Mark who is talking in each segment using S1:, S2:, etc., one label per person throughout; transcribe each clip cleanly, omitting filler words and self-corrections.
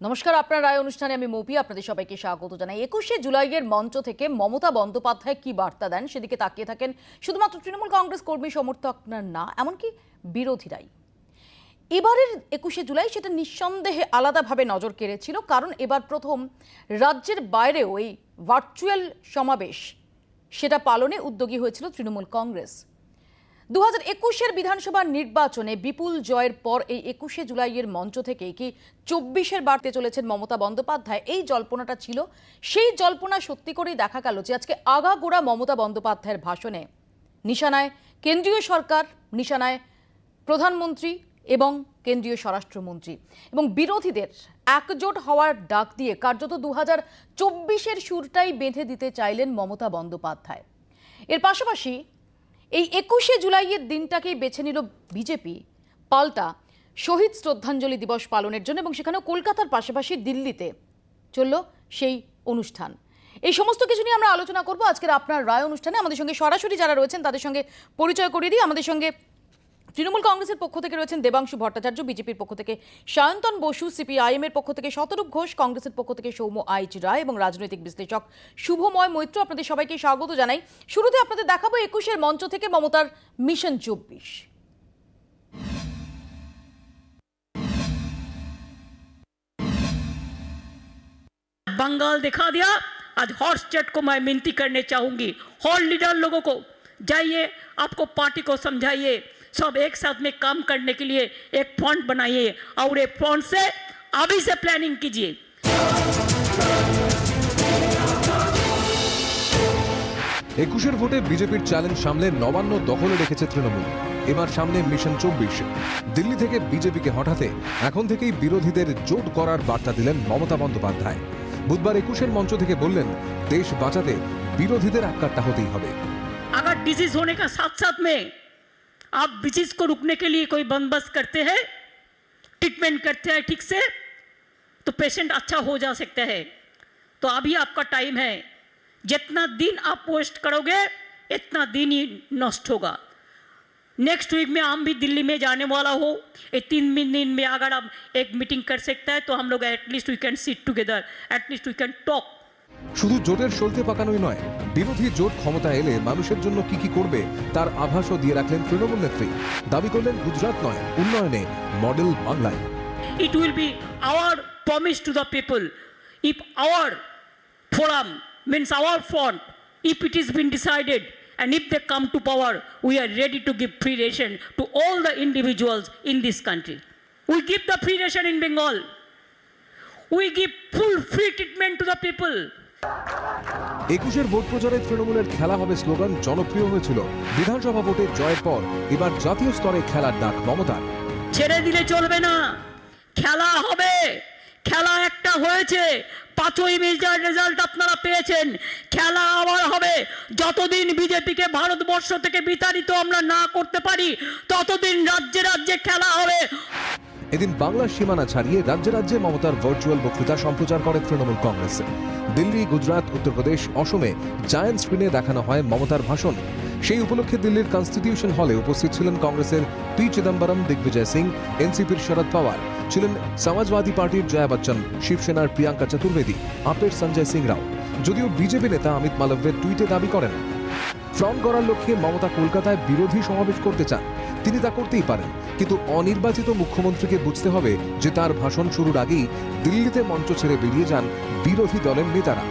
S1: নমস্কার, আপনার রায় অনুষ্ঠানে আমি মৌপি আপনাদের সবাইকে স্বাগত জানাই। 21শে জুলাইয়ের মঞ্চ থেকে মমতা বন্দ্যোপাধ্যায় কি বার্তা দেন সেদিকে তাকিয়ে থাকেন শুধুমাত্র তৃণমূল কংগ্রেস কর্মী সমর্থক না, এমনকি বিরোধীরাই। এবারের 21শে জুলাই সেটা নিঃসন্দেহে আলাদাভাবে নজর কেড়েছিল, কারণ এবার প্রথম রাজ্যের বাইরেও এই ভার্চুয়াল সমাবেশ সেটা পালনে উদ্যোগী হয়েছিল তৃণমূল কংগ্রেস। 2021-এর বিধানসভা নির্বাচনে বিপুল জয়ের পর এই 21শে জুলাইয়ের মঞ্চ থেকে কি 24-এর বাড়তে চলেছেন মমতা বন্দ্যোপাধ্যায়, এই জল্পনাটা ছিল। সেই জল্পনা সত্যি করেই দেখা গেল যে আজকে আগাগোড়া মমতা বন্দ্যোপাধ্যায়ের ভাষণে নিশানায় কেন্দ্রীয় সরকার, নিশানায় প্রধানমন্ত্রী এবং কেন্দ্রীয় স্বরাষ্ট্রমন্ত্রী, এবং বিরোধীদের একজোট হওয়ার ডাক দিয়ে কার্যত 2024-এর সুরটাই বেঁধে দিতে চাইলেন মমতা বন্দ্যোপাধ্যায়। এর পাশাপাশি এই 21শে জুলাইয়ের দিনটাকেই বেছে নিল বিজেপি পাল্টা শহীদ শ্রদ্ধাঞ্জলি দিবস পালনের জন্য, এবং সেখানেও কলকাতার পাশাপাশি দিল্লিতে চলল সেই অনুষ্ঠান। এই সমস্ত কিছু নিয়ে আমরা আলোচনা করব আজকের আপনার রায় অনুষ্ঠানে। আমাদের সঙ্গে সরাসরি যারা রয়েছেন তাদের সঙ্গে পরিচয় করিয়ে দিই। আমাদের সঙ্গে তৃণমূল কংগ্রেসের পক্ষ থেকে রয়েছেন দেবাংশু ভট্টাচার্য, বিজেপির পক্ষ থেকে সায়ন্তন বসু, সিপিআইএম এর পক্ষ থেকে শতরূপ ঘোষ, কংগ্রেসের পক্ষ থেকে সৌম্য আইচ রায় এবং রাজনৈতিক বিশ্লেষক শুভময় মৈত্র। আপনাদের সবাইকে স্বাগত জানাই। শুরুতে আপনাদের দেখাবো 21-এর মঞ্চ থেকে মমতার মিশন 24।
S2: बंगाल दिखा दिया। आज हॉर्स चैट को मैं विनती करने चाहूंगी, हॉल लीडर लोगों को, जाइए आपको पार्टी को समझाइए, सब एक साथ में काम करने के लिए एक फंड बनाइए और एक फंड से अभी से प्लानिंग कीजिए।
S3: 21-এর ভোটে বিজেপির চ্যালেঞ্জ সামলে নবান্ন দখলে রেখেছে তৃণমূল। এবার সামনে মিশন 24। দিল্লি থেকে বিজেপিকে হঠাতে এখন থেকেই বিরোধীদের জোট করার বার্তা দিলেন মমতা বন্দ্যোপাধ্যায়। বুধবার 21-এর মঞ্চ থেকে বললেন, দেশ বাঁচাতে বিরোধীদের এককাট্টা হতেই হবে।
S2: अगर डिजीज होने का साथ साथ में आप डिजीज को रुकने के लिए कोई बंदोबस्त करते हैं, ट्रीटमेंट करते हैं ठीक से, तो पेशेंट अच्छा हो जा सकता है। तो अभी आपका टाइम है, जितना दिन आप वेस्ट करोगे इतना दिन ही नष्ट होगा। नेक्स्ट वीक में हम भी दिल्ली में जाने वाला हो, ये 3 दिन में अगर आप एक मीटिंग कर सकता है तो हम लोग at least we can sit together, at least we can talk.
S3: শুধু জোটের সলতে পাকানোই নয়, বিরোধী জোট ক্ষমতা এলে মানুষের জন্য কি কি করবে তার আভাসও দিয়ে রাখলেন তৃণমূল নেত্রী। দাবি করলেন গুজরাট নয়, উন্নয়নে মডেল বাংলায়।
S2: It will be our promise to the people. If our forum means our front, if it has been decided and if they come to power, we are ready to give free ration to all the individuals in this country. We give the free ration in Bengal. We give full free treatment to the people.
S3: 21-এর ভোট প্রচারে তৃণমূলের খেলা হবে slogan জনপ্রিয় হয়েছিল। বিধানসভা ভোটে জয়ের পর এবার জাতীয় স্তরে খেলার ডাক মমতার।
S2: ছেড়ে দিলে চলবে না, খেলা হবে। খেলা একটা হয়েছে, 5ই মের রেজাল্ট আপনারা পেয়েছেন, খেলা আবার হবে। যতদিন বিজেপিকে ভারতবর্ষ থেকে বিতাড়িত আমরা না করতে পারি ততদিন রাজ্যে রাজ্যে খেলা হবে।
S3: এদিন বাংলার সীমানা ছাড়িয়ে রাজ্যে রাজ্যে মমতার ভার্চুয়াল বক্তৃতা সম্প্রচার করে তৃণমূল কংগ্রেস। দিল্লি, গুজরাট, উত্তরপ্রদেশ, অসমে জায়ান্ট স্ক্রিনে দেখানো হয় মমতার ভাষণ। সেই উপলক্ষে দিল্লির কনস্টিটিউশন হলে উপস্থিত ছিলেন কংগ্রেসের পি চিদম্বরম, দিগ্বিজয় সিং, এনসিপির শরদ পাওয়ার, ছিলেন সমাজবাদী পার্টির জয়া বচ্চন, শিবসেনার প্রিয়াঙ্কা চতুর্বেদী, আপের সঞ্জয় সিং রাও। যদিও বিজেপি নেতা অমিত মালব্যের টুইটে দাবি করেন, ফ্রন্ট করার লক্ষ্যে মমতা কলকাতায় বিরোধী সমাবেশ করতে চান। তিনি তা করতেই পারেন, কিন্তু অনির্বাচিত মুখ্যমন্ত্রীকে বুঝতে হবে যে তার ভাষণ শুরুর আগেই দিল্লিতে মঞ্চ ছেড়ে বেরিয়ে যান বিরোধী দলের নেতারা।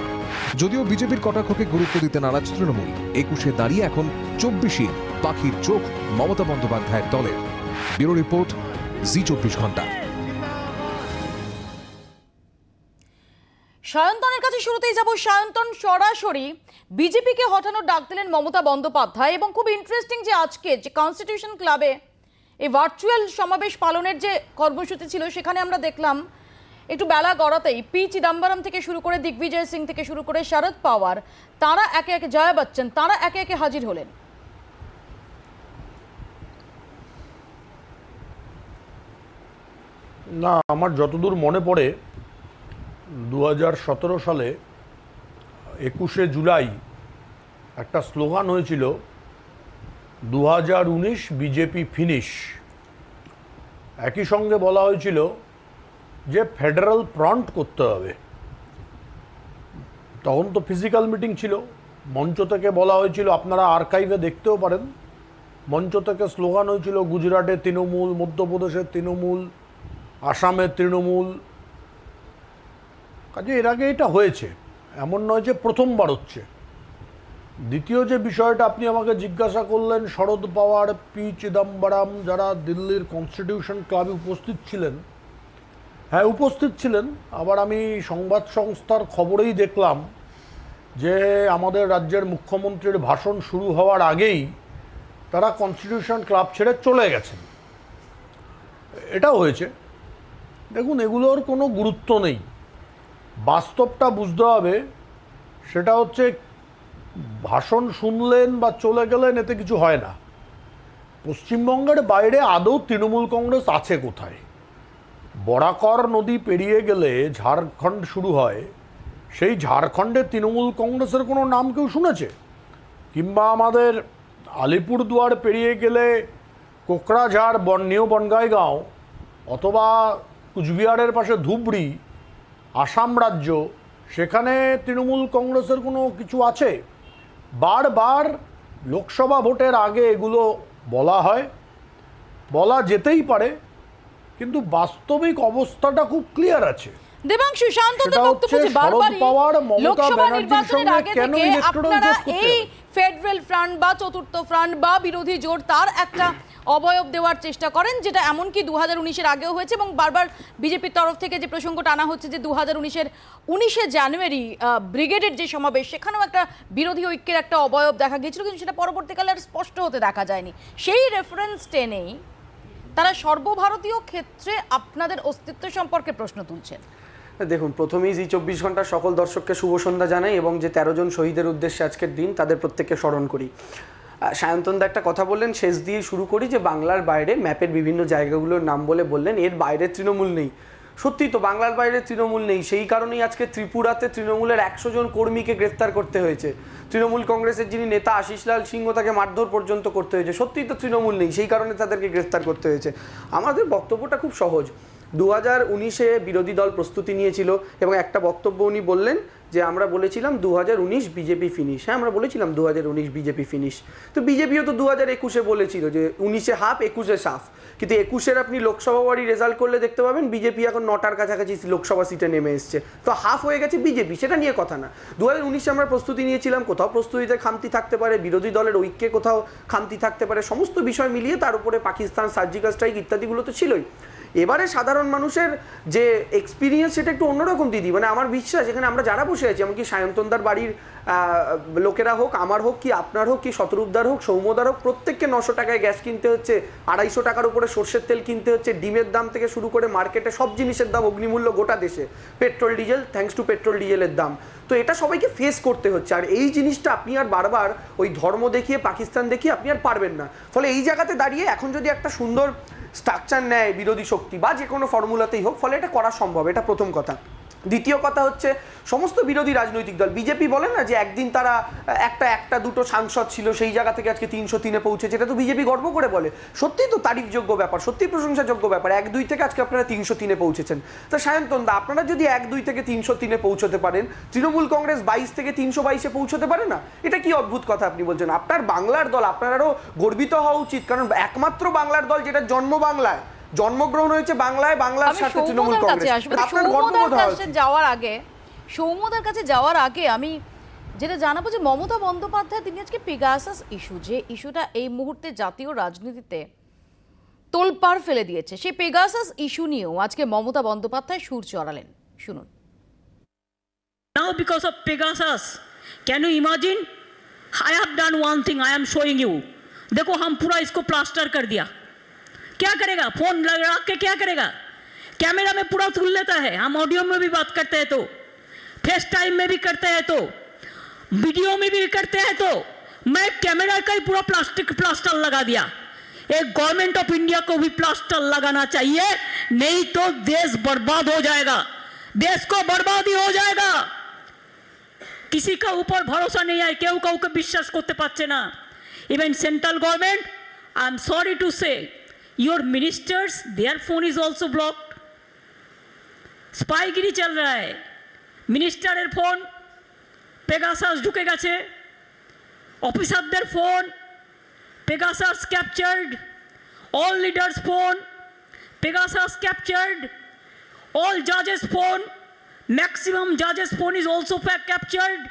S3: যদিও বিজেপির কটাক্ষকে গুরুত্ব দিতে নারাজ তৃণমূল, 21-এ দাঁড়িয়ে এখন 24-ই পাখির চোখ মমতা বন্দ্যোপাধ্যায়ের দলের। ব্যুরো রিপোর্ট, জি 24 ঘন্টা।
S1: সায়ন্তনের কাছে শুরুতেই যাব। সায়ন্তন, সরাসরি বিজেপিকে হটানোর ডাক দিলেন মমতা বন্দ্যোপাধ্যায়, এবং খুব ইন্টারেস্টিং যে আজকে যে কনস্টিটিউশন ক্লাবে এই ভার্চুয়াল সমাবেশ পালনের যে কর্মসূচি ছিল সেখানে আমরা দেখলাম একটু বেলা গড়াতেই পি চিদম্বরম থেকে শুরু করে দিগ্বিজয় সিং থেকে শুরু করে শরদ পাওয়ার, তারা একে একে, জয়া বচ্চন, তারা একে একে হাজির হলেন।
S4: না, আমার যতদূর মনে পড়ে 2017 সালে 21শে জুলাই একটা স্লোগান হয়েছিল, 2019 বিজেপি ফিনিশ। একই সঙ্গে বলা হয়েছিল যে ফেডারেল ফ্রন্ট করতে হবে। তখন তো ফিজিক্যাল মিটিং ছিল, মঞ্চ থেকে বলা হয়েছিল, আপনারা আর্কাইভে দেখতেও পারেন, মঞ্চ থেকে স্লোগান হয়েছিল গুজরাটে তৃণমূল, মধ্যপ্রদেশের তৃণমূল, আসামের তৃণমূল। কাজে এর আগে এটা হয়েছে, এমন নয় যে প্রথমবার হচ্ছে। দ্বিতীয় যে বিষয়টা আপনি আমাকে জিজ্ঞাসা করলেন, শরদ পাওয়ার, পি চিদম্বরম যারা দিল্লির কনস্টিটিউশন ক্লাবে উপস্থিত ছিলেন, হ্যাঁ উপস্থিত ছিলেন। আবার আমি সংবাদ সংস্থার খবরেই দেখলাম যে আমাদের রাজ্যের মুখ্যমন্ত্রীর ভাষণ শুরু হওয়ার আগেই তারা কনস্টিটিউশন ক্লাব ছেড়ে চলে গেছেন। এটাও হয়েছে। দেখুন, এগুলোর কোনো গুরুত্ব নেই, বাস্তবটা বুঝতে হবে। সেটা হচ্ছে ভাষণ শুনলেন বা চলে গেলেন, এতে কিছু হয় না। পশ্চিমবঙ্গের বাইরে আদৌ তৃণমূল কংগ্রেস আছে কোথায়? বরাকর নদী পেরিয়ে গেলে ঝাড়খণ্ড শুরু হয়, সেই ঝাড়খণ্ডে তৃণমূল কংগ্রেসের কোনো নাম কেউ শুনেছে? কিংবা আমাদের আলিপুরদুয়ার পেরিয়ে গেলে কোকরাঝাড়, নিউ বনগাঁইগাঁও, অথবা কুচবিহারের পাশে ধুবড়ি, আসাম রাজ্য, সেখানে তৃণমূল কংগ্রেসের কোনো কিছু আছে? বারবার লোকসভা ভোটের আগে এগুলো বলা হয়, বলা যেতেই পারে, কিন্তু বাস্তবিক অবস্থাটা খুব ক্লিয়ার আছে।
S1: দেবাংশু, শান্তদের
S4: সেটা
S1: বক্তব্য
S4: হচ্ছে
S1: যে বারবারই
S4: শরদ পাওয়ার, মমতা
S1: লোকসভা
S4: ব্যানার্জির
S1: নির্বাচনের
S4: সঙ্গে
S1: আগে
S4: কেন
S1: থেকে
S4: ইলেকট্রাল
S1: আপনারা
S4: জোট করতে
S1: এই
S4: হবে?
S1: ফেডারেল ফ্রন্ট বা চতুর্থ ফ্রন্ট বা বিরোধী জোট তার একটা অবয়ব দেওয়ার চেষ্টা করেন, যেটা এমনকি 2019-এর আগেও হয়েছে। এবং বারবার বিজেপির তরফ থেকে যে প্রসঙ্গটা আনা হচ্ছে যে 2019-এর 19শে জানুয়ারি ব্রিগেডের যে সমাবেশ, সেখানেও একটা বিরোধী ঐক্যের একটা অবয়ব দেখা গিয়েছিল, কিন্তু সেটা পরবর্তীকালে আর স্পষ্ট হতে দেখা যায়নি। সেই রেফারেন্স টেনেই তারা সর্বভারতীয় ক্ষেত্রে আপনাদের অস্তিত্ব সম্পর্কে প্রশ্ন তুলছেন।
S5: দেখুন, প্রথমেই জি 24 ঘন্টার সকল দর্শককে শুভ সন্ধ্যা জানাই এবং যে 13 জন শহীদের উদ্দেশ্যে আজকের দিন, তাদের প্রত্যেককে স্মরণ করি। সায়ন্তনদা একটা কথা বললেন, শেষ দিয়ে শুরু করি, যে বাংলার বাইরে ম্যাপের বিভিন্ন জায়গাগুলোর নাম বলে বললেন এর বাইরে তৃণমূল নেই। সত্যি তো, বাংলার বাইরে তৃণমূল নেই। সেই কারণেই আজকে ত্রিপুরাতে তৃণমূলের 100 জন কর্মীকে গ্রেফতার করতে হয়েছে। তৃণমূল কংগ্রেসের যিনি নেতা আশিস লাল সিংহ, তাকে মারধর পর্যন্ত করতে হয়েছে। সত্যিই তো তৃণমূল নেই, সেই কারণে তাদেরকে গ্রেফতার করতে হয়েছে। আমাদের বক্তব্যটা খুব সহজ। 2019-এ বিরোধী দল প্রস্তুতি নিয়েছিল এবং একটা বক্তব্য উনি বললেন যে আমরা বলেছিলাম 2019 বিজেপি ফিনিশ। হ্যাঁ, আমরা বলেছিলাম 2019 বিজেপি ফিনিশ। তো বিজেপিও তো 2021-এ বলেছিল যে 19-এ হাফ, 21-এ সাফ। কিন্তু 21-এর আপনি লোকসভা বাড়ি রেজাল্ট করলে দেখতে পাবেন বিজেপি এখন 9টার কাছাকাছি লোকসভা সিটে নেমে এসছে। তো হাফ হয়ে গেছে বিজেপি, সেটা নিয়ে কথা না। 2019-এ আমরা প্রস্তুতি নিয়েছিলাম, কোথাও প্রস্তুতিতে খামতি থাকতে পারে, বিরোধী দলের ঐক্যে কোথাও খামতি থাকতে পারে, সমস্ত বিষয় মিলিয়ে তার উপরে পাকিস্তান, সার্জিক্যাল স্ট্রাইক ইত্যাদিগুলো তো ছিলই। এবারে সাধারণ মানুষের যে এক্সপিরিয়েন্স, সেটা একটু অন্যরকম দিদি। মানে আমার বিশ্বাস, এখানে আমরা যারা বসে আছি, এমনকি সায়ন্তনদার বাড়ির লোকেরা হোক, আমার হোক, কি আপনার হোক, কি শতরূপদার হোক, সৌম্যদার হোক, প্রত্যেককে 900 টাকায় গ্যাস কিনতে হচ্ছে, 250 টাকার উপরে সর্ষের তেল কিনতে হচ্ছে, ডিমের দাম থেকে শুরু করে মার্কেটে সব জিনিসের দাম অগ্নিমূল্য গোটা দেশে, petrol diesel, thanks to petrol ডিজেলের দাম। তো এটা সবাইকে ফেস করতে হচ্ছে। আর এই জিনিসটা আপনি আর বারবার ওই ধর্ম দেখিয়ে, পাকিস্তান দেখিয়ে আপনি আর পারবেন না। ফলে এই জায়গাতে দাঁড়িয়ে এখন যদি একটা সুন্দর স্ট্রাকচার নেয় বিরোধী শক্তি বা যে কোনো ফর্মুলাতেই হোক, ফলে এটা করা সম্ভব। এটা প্রথম কথা। দ্বিতীয় কথা হচ্ছে, সমস্ত বিরোধী রাজনৈতিক দল, বিজেপি বলে না যে একদিন তারা একটা দুটো সাংসদ ছিল, সেই জায়গা থেকে আজকে 303-এ পৌঁছেছে, এটা তো বিজেপি গর্ব করে বলে। সত্যিই তো তারিফযোগ্য ব্যাপার, সত্যিই প্রশংসাযোগ্য ব্যাপার। 1-2 থেকে আজকে আপনারা 303-এ পৌঁছেছেন। তা সায়ন্তনদা, আপনারা যদি 1-2 থেকে 303-এ পৌঁছতে পারেন, তৃণমূল কংগ্রেস 22 থেকে 322-এ পৌঁছতে পারে না? এটা কি অদ্ভুত কথা আপনি বলছেন? আপনার বাংলার দল, আপনারও গর্বিত হওয়া উচিত, কারণ একমাত্র বাংলার দল যেটা জন্ম বাংলায়, জন্মগ্রহণ হয়েছে বাংলায়, বাংলার সাথে তৃণমূল কংগ্রেস। আপনার গর্ববোধ হওয়া উচিত।
S1: সৌম্যদার কাছে যাওয়ার আগে আমি যেটা জানাবো যে মমতা বন্দ্যোপাধ্যায় তিনি আজকে পেগাসাস ইস্যু, যে ইস্যুটা এই মুহূর্তে জাতীয় রাজনীতিতে তোলপাড় ফেলে দিয়েছে, সেই পেগাসাস ইস্যু নিয়েও আজকে মমতা বন্দ্যোপাধ্যায় সুর চড়ালেন। শুনুন।
S2: Now because of Pegasus, can you imagine? I have done one thing, I am showing you. देखो, हम पूरा इसको प्लास्टर कर दिया। क्या करेगा? फोन लगा के क्या करेगा? कैमरा में पूरा तुल लेता है। हम ऑडियो में भी बात करते हैं तो, फेस टाइम में भी करते हैं तो, वीडियो में भी करते हैं तो, मैं कैमरा का ही पूरा प्लास्टर लगा दिया। एक गवर्नमेंट ऑफ इंडिया को भी प्लास्टर लगाना चाहिए, नहीं तो देश बर्बाद हो जाएगा, देश को बर्बादी हो जाएगा। किसी का ऊपर भरोसा नहीं है, केউ কাউকে বিশ্বাস করতে পারছে না। Even central government, I am sorry to say, your ministers, their phone is also blocked. স্পাইগিরি চল रहा है মিনিস্টারের ফোন পেগাসাস ঢুকে গেছে অফিসারদের phone Pegasus captured all leaders phone Pegasus captured all judges phone maximum judges phone is also captured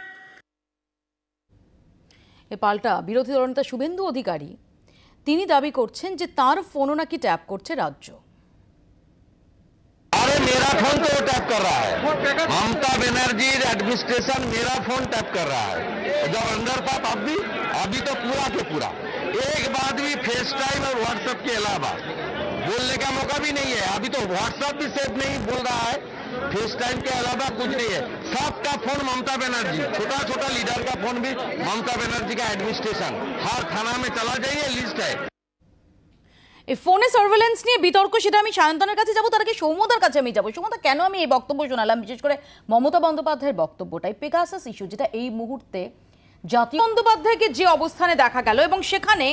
S1: এ পাল্টা বিরোধী দলনেতা শুভেন্দু অধিকারী তিনি দাবি করছেন যে তার ফোনও নাকি ট্যাপ করছে রাজ্য।
S6: अरे मेरा फोन तो वो टैप कर रहा है, ममता बनर्जी एडमिनिस्ट्रेशन मेरा फोन टैप कर रहा है। जब अंदर था तब भी, अभी तो पूरा के पूरा एक बात भी फेस टाइम और व्हाट्सएप के अलावा बोलने का मौका भी नहीं है। अभी तो व्हाट्सएप भी सेफ नहीं बोल रहा है, फेस टाइम के अलावा कुछ नहीं है। सबका फोन ममता बनर्जी, छोटा छोटा लीडर का फोन भी ममता बनर्जी का एडमिनिस्ट्रेशन। हर थाना में चला जाइए, लिस्ट है।
S1: এই ফোনে সার্ভেলেন্স নিয়ে বিতর্ক, সেটা আমি সায়ন্তনের কাছে যাবো, তার আগে সৌম্যদার কাছে আমি যাবো। সৌম্যদা, কেন আমি এই বক্তব্য শোনালাম, বিশেষ করে মমতা বন্দ্যোপাধ্যায়ের বক্তব্যটাই পেগাসাস ইস্যু, যেটা এই মুহূর্তে জাতীয় বন্দ্যোপাধ্যায়কে যে অবস্থানে দেখা গেল, এবং সেখানে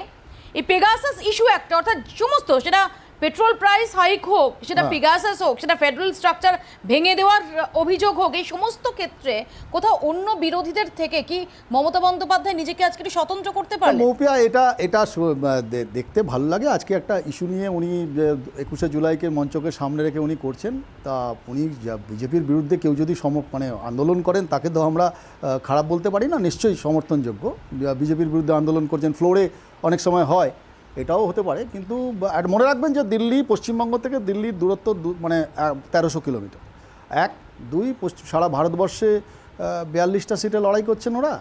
S1: এই পেগাসাস ইস্যু একটা, অর্থাৎ সমস্ত, সেটা পেট্রোল প্রাইস হাইক হোক, সেটা পেগাসাস হোক, সেটা ফেডারেল স্ট্রাকচার ভেঙে দেওয়ার অভিযোগ হোক, এই সমস্ত ক্ষেত্রে কোথাও অন্য বিরোধীদের থেকে কি মমতা বন্দ্যোপাধ্যায় নিজেকে আজকে একটু স্বতন্ত্র করতে পারলেন?
S7: মৌপিয়া, এটা দেখতে ভালো লাগে। আজকে একটা ইস্যু নিয়ে উনি 21শে জুলাইকে মঞ্চকে সামনে রেখে উনি করছেন। তা উনি বিজেপির বিরুদ্ধে কেউ যদি মানে আন্দোলন করেন, তাকে তো আমরা খারাপ বলতে পারি না, নিশ্চয়ই সমর্থনযোগ্য। বিজেপির বিরুদ্ধে আন্দোলন করছেন, ফ্লোরে অনেক সময় হয়, এটাও হতে পারে। কিন্তু মনে রাখবেন যে দিল্লি, পশ্চিমবঙ্গ থেকে দিল্লির দূরত্ব মানে 1300 কিলোমিটার। 1, 2 সারা ভারতবর্ষে 42টা সিটে লড়াই করছেন ওরা,